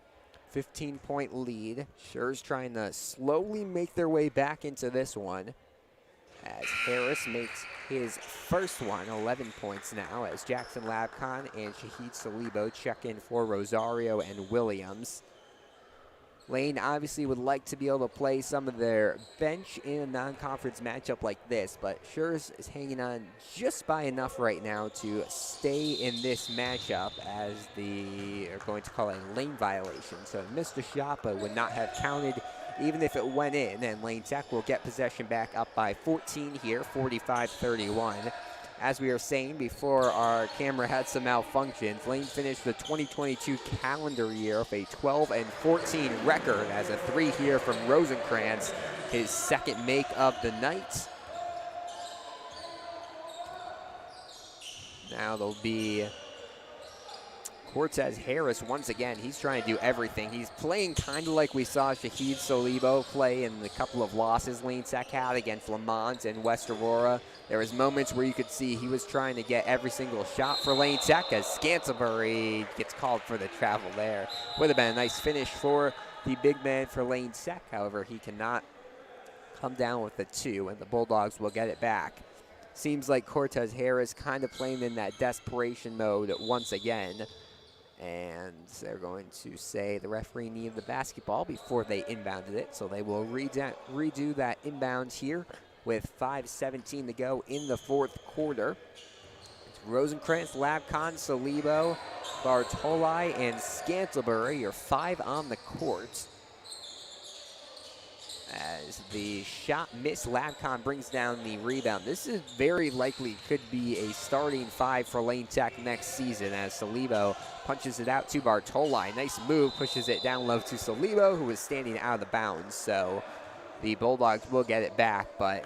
15-point lead. Schurz trying to slowly make their way back into this one, as Harris makes his first one, 11 points now, as Jackson Labcon and Shahid Salibo check in for Rosario and Williams. Lane obviously would like to be able to play some of their bench in a non-conference matchup like this, but Schurz is hanging on just by enough right now to stay in this matchup, as they are going to call it a lane violation. So missed a shot, but would not have counted even if it went in, and Lane Tech will get possession back up by 14 here, 45-31. As we were saying before our camera had some malfunctions, Lane finished the 2022 calendar year with a 12-14 record as a 3 here from Rosenkrantz, his second make of the night. Now there'll be Cortez Harris once again. He's trying to do everything. He's playing kind of like we saw Shahid Salibo play in the couple of losses Lane Tech had against Lamont and West Aurora. There was moments where you could see he was trying to get every single shot for Lane Tech, as Scantlebury gets called for the travel there. Would have been a nice finish for the big man for Lane Tech. However, he cannot come down with the 2, and the Bulldogs will get it back. Seems like Cortez Harris kind of playing in that desperation mode once again. And they're going to say the referee needed the basketball before they inbounded it, so they will redo that inbound here with 5:17 to go in the fourth quarter. It's Rosenkrantz, Labcon, Salibo, Bartoli, and Scantlebury, your 5 on the court. As the shot missed, Labcon brings down the rebound. This is very likely could be a starting 5 for Lane Tech next season, as Salibo punches it out to Bartoli. Nice move, pushes it down low to Salibo, who is standing out of the bounds. So the Bulldogs will get it back, but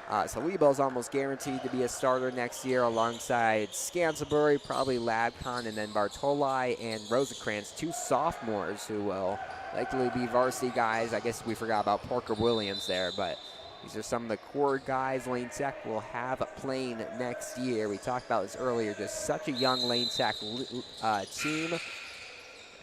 Salibo is almost guaranteed to be a starter next year alongside Scantlebury, probably Labcon, and then Bartoli and Rosenkrantz, 2 sophomores who will likely be varsity guys. I guess we forgot about Parker Williams there, but these are some of the core guys Lane Tech will have playing next year. We talked about this earlier, just such a young Lane Tech team.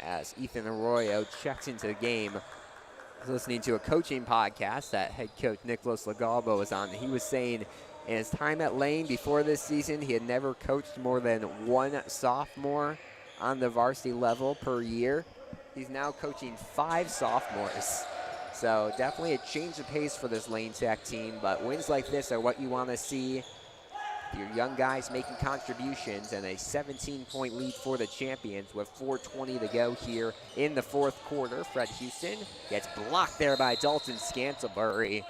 As Ethan Arroyo checks into the game, I was listening to a coaching podcast that head coach Nicholas Lagalbo was on. He was saying in his time at Lane before this season, he had never coached more than 1 sophomore on the varsity level per year. He's now coaching 5 sophomores. So definitely a change of pace for this Lane Tech team, but wins like this are what you want to see. Your young guys making contributions, and a 17-point lead for the champions with 4:20 to go here in the fourth quarter. Fred Houston gets blocked there by Dalton Scantlebury.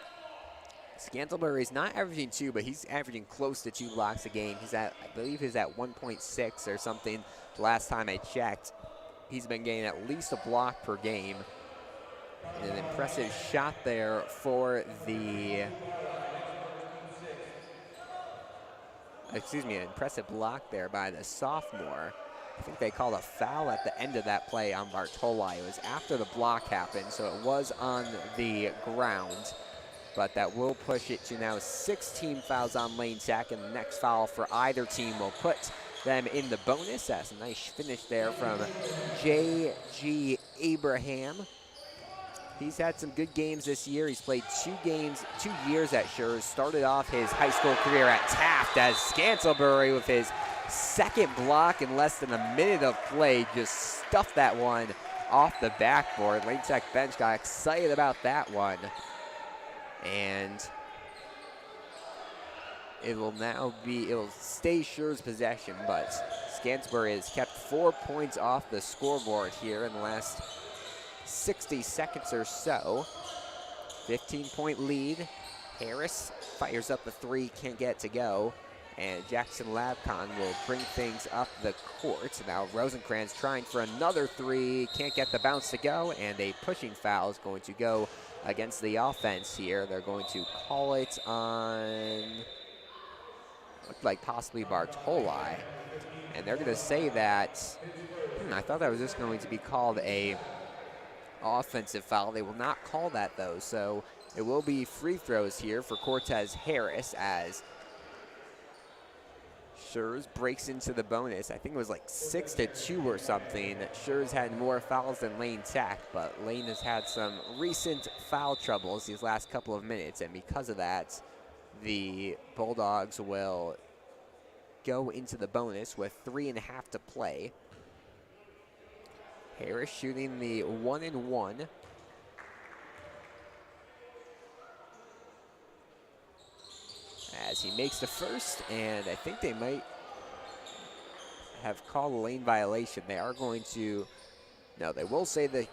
Scantlebury's not averaging 2, but he's averaging close to 2 blocks a game. He's at, I believe he's at 1.6 or something the last time I checked. He's been getting at least a block per game. And an impressive shot there for the, an impressive block there by the sophomore. I think they called a foul at the end of that play on Bartoli. It was after the block happened, so it was on the ground. But that will push it to now 16 fouls on Lane Tech, and the next foul for either team will put them in the bonus. That's a nice finish there from J.G. Abraham. He's had some good games this year. He's played 2 years at Schurz. Started off his high school career at Taft, as Scantlebury with his second block in less than a minute of play just stuffed that one off the backboard. Lane Tech bench got excited about that one. And it'll stay Schurz possession, but Scansbury has kept 4 points off the scoreboard here in the last 60 seconds or so. 15-point lead. Harris fires up the three, can't get it to go. And Jackson Labcon will bring things up the court. Now Rosenkrantz trying for another three, can't get the bounce to go, and a pushing foul is going to go against the offense here. They're going to call it on, looked like possibly Bartoli. And they're going to say that, I thought that was just going to be called a offensive foul. They will not call that though, so it will be free throws here for Cortez Harris as Schurz breaks into the bonus. I think it was like 6-2 or something. Schurz had more fouls than Lane Tech, but Lane has had some recent foul troubles these last couple of minutes, and because of that, the Bulldogs will go into the bonus with 3.5 to play. Harris shooting the 1-and-1. As he makes the first, and I think they might have called a lane violation. They are going to, no, they will say the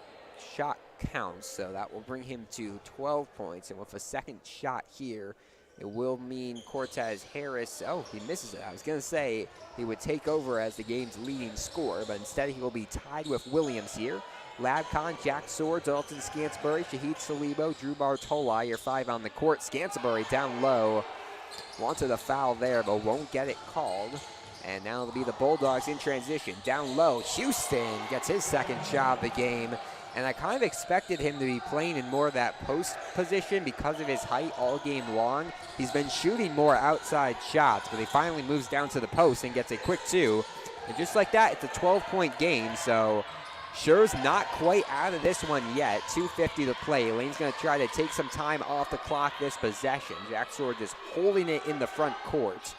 shot counts, so that will bring him to 12 points. And with a second shot here, it will mean Cortez Harris, oh, he misses it. I was going to say he would take over as the game's leading scorer, but instead he will be tied with Williams here. Labcon, Jack Sword, Dalton Scansbury, Shahid Salibo, Drew Bartoli, your 5 on the court. Scansbury down low. Wanted a foul there, but won't get it called. And now it'll be the Bulldogs in transition. Down low, Houston gets his second shot of the game. And I kind of expected him to be playing in more of that post position because of his height all game long. He's been shooting more outside shots, but he finally moves down to the post and gets a quick 2. And just like that, it's a 12-point game, so Schurz not quite out of this one yet. 2:50 to play. Lane's going to try to take some time off the clock this possession. Jack Sword just holding it in the front court.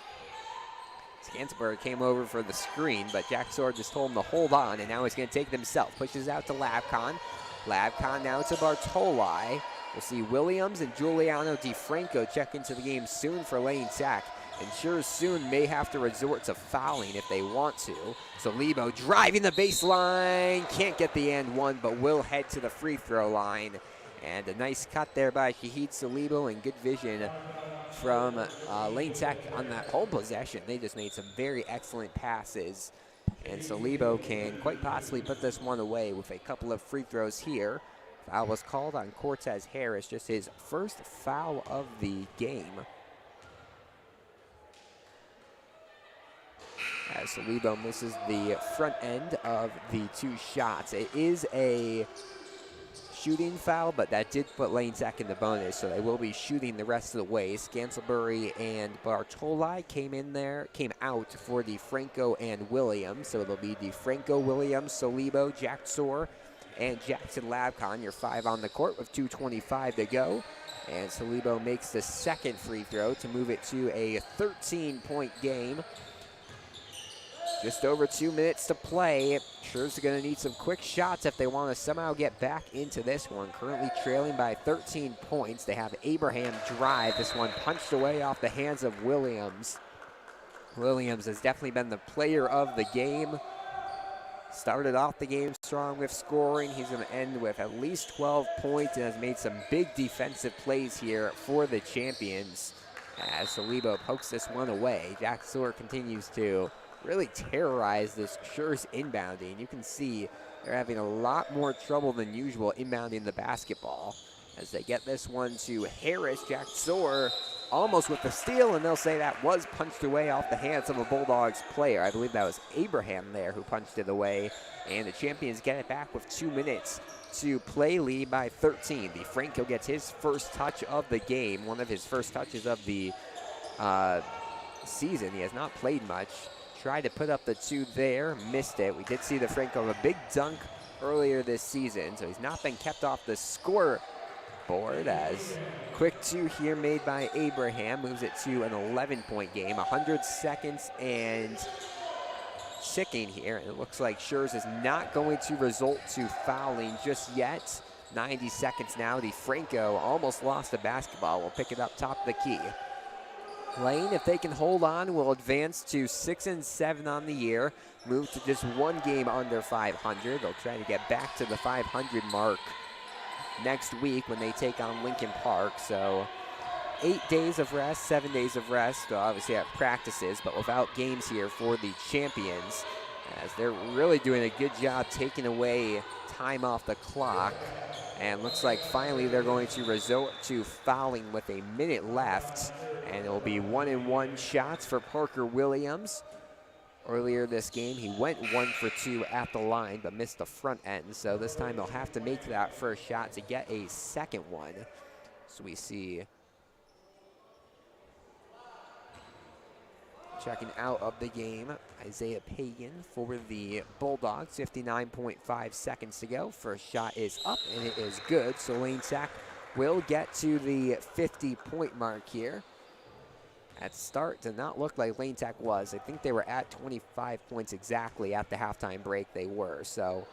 Scansbury came over for the screen, but Jack Sword just told him to hold on, and now he's going to take it himself. Pushes out to Labcon. Labcon now to Bartoli. We'll see Williams and Giuliano DiFranco check into the game soon for Lane Tech. And Schurz soon may have to resort to fouling if they want to. So Lebo driving the baseline. Can't get the and one, but will head to the free throw line. And a nice cut there by Shahid Salibo and good vision from Lane Tech on that whole possession. They just made some very excellent passes. And Salibo can quite possibly put this one away with a couple of free throws here. Foul was called on Cortez Harris, just his first foul of the game. As Salibo misses the front end of the 2 shots. It is a shooting foul, but that did put Lane Tech in the bonus, so they will be shooting the rest of the way. Scansbury and Bartoli came out for DiFranco and Williams, so it'll be DiFranco, Williams, Salibo, Jack Soar, and Jackson Labcon, your 5 on the court with 2:25 to go. And Salibo makes the second free throw to move it to a 13-point game. Just over 2 minutes to play. Schurz are going to need some quick shots if they want to somehow get back into this one. Currently trailing by 13 points. They have Abraham drive. This one punched away off the hands of Williams. Williams has definitely been the player of the game. Started off the game strong with scoring. He's going to end with at least 12 points and has made some big defensive plays here for the champions. As Salibo pokes this one away, Jack Soar continues to really terrorize this Schurz inbounding. You can see they're having a lot more trouble than usual inbounding the basketball. As they get this one to Harris, Jack Soar almost with the steal, and they'll say that was punched away off the hands of a Bulldogs player. I believe that was Abraham there who punched it away. And the champions get it back with 2 minutes to play, lead by 13. DiFranco gets his first touch of the game, one of his first touches of the season. He has not played much. Tried to put up the 2 there, missed it. We did see DiFranco a big dunk earlier this season, so he's not been kept off the scoreboard. As quick 2 here made by Abraham moves it to an 11-point game. 100 seconds and ticking here. And it looks like Schurz is not going to resort to fouling just yet. 90 seconds now. DiFranco almost lost the basketball. We'll pick it up top of the key. Lane, if they can hold on, will advance to 6-7 on the year, move to just one game under 500. They'll try to get back to the 500 mark next week when they take on Lincoln Park. So 8 days of rest, 7 days of rest. They'll obviously have practices, but without games here for the champions, as they're really doing a good job taking away time off the clock. And looks like finally they're going to resort to fouling with a minute left. And it will be 1-1 shots for Parker Williams. Earlier this game, he went 1 for 2 at the line, but missed the front end. So this time they'll have to make that first shot to get a second one. So we see checking out of the game, Isaiah Pagan for the Bulldogs, 59.5 seconds to go. First shot is up, and it is good. So Lane Tech will get to the 50-point mark here. At start, did not look like Lane Tech was. I think they were at 25 points exactly at the halftime break. They were. So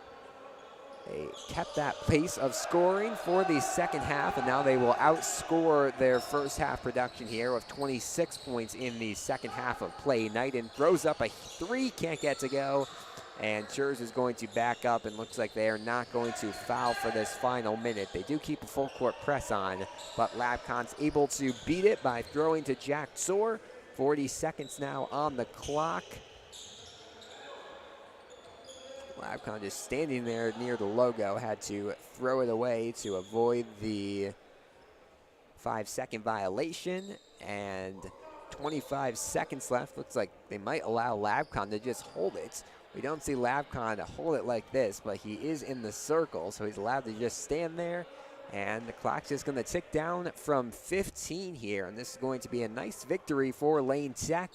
they kept that pace of scoring for the second half, and now they will outscore their first half production here with 26 points in the second half of play. Knighton throws up a 3, can't get to go, and Schurz is going to back up, and looks like they are not going to foul for this final minute. They do keep a full court press on, but Labcon's able to beat it by throwing to Jack Soar. 40 seconds now on the clock. Labcon just standing there near the logo, had to throw it away to avoid the 5-second violation, and 25 seconds left. Looks like they might allow Labcon to just hold it. We don't see Labcon hold it like this, but he is in the circle, so he's allowed to just stand there, and the clock's just going to tick down from 15 here, and this is going to be a nice victory for Lane Tech.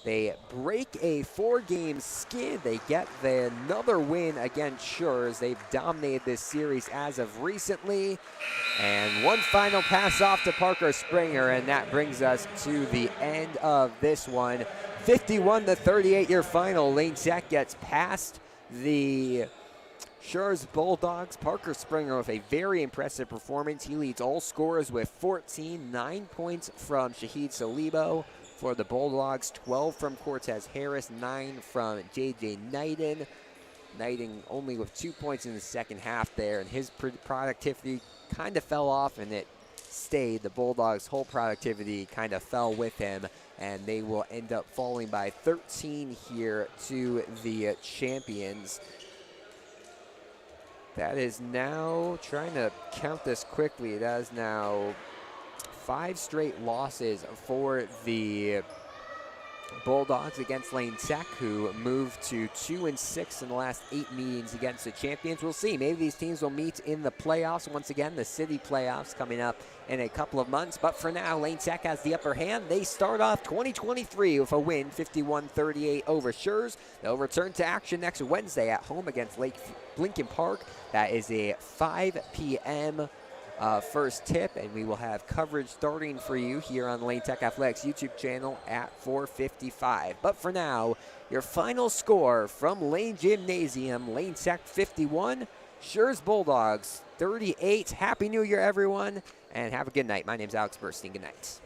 They break a 4-game skid. They get another win against Schurz. They've dominated this series as of recently. And one final pass off to Parker Springer, and that brings us to the end of this one. 51-38 your final. Lane Tech gets past the Schurz Bulldogs. Parker Springer with a very impressive performance. He leads all scorers with 14, 9 points from Shahid Salibo. For the Bulldogs, 12 from Cortez Harris, 9 from J.J. Knighton. Knighton only with 2 points in the second half there, and his productivity kind of fell off, and it stayed. The Bulldogs' whole productivity kind of fell with him, and they will end up falling by 13 here to the champions. That is now, trying to count this quickly, that is now 5 straight losses for the Bulldogs against Lane Tech, who moved to 2-6 in the last 8 meetings against the champions. We'll see. Maybe these teams will meet in the playoffs once again, the city playoffs coming up in a couple of months. But for now, Lane Tech has the upper hand. They start off 2023 with a win, 51-38 over Schurz. They'll return to action next Wednesday at home against Lincoln Park. That is a 5 p.m. First tip, and we will have coverage starting for you here on the Lane Tech Athletics YouTube channel at 4:55. But for now, your final score from Lane Gymnasium: Lane Tech 51, Schurz Bulldogs 38. Happy New Year, everyone, and have a good night. My name's Alex Burstein. Good night.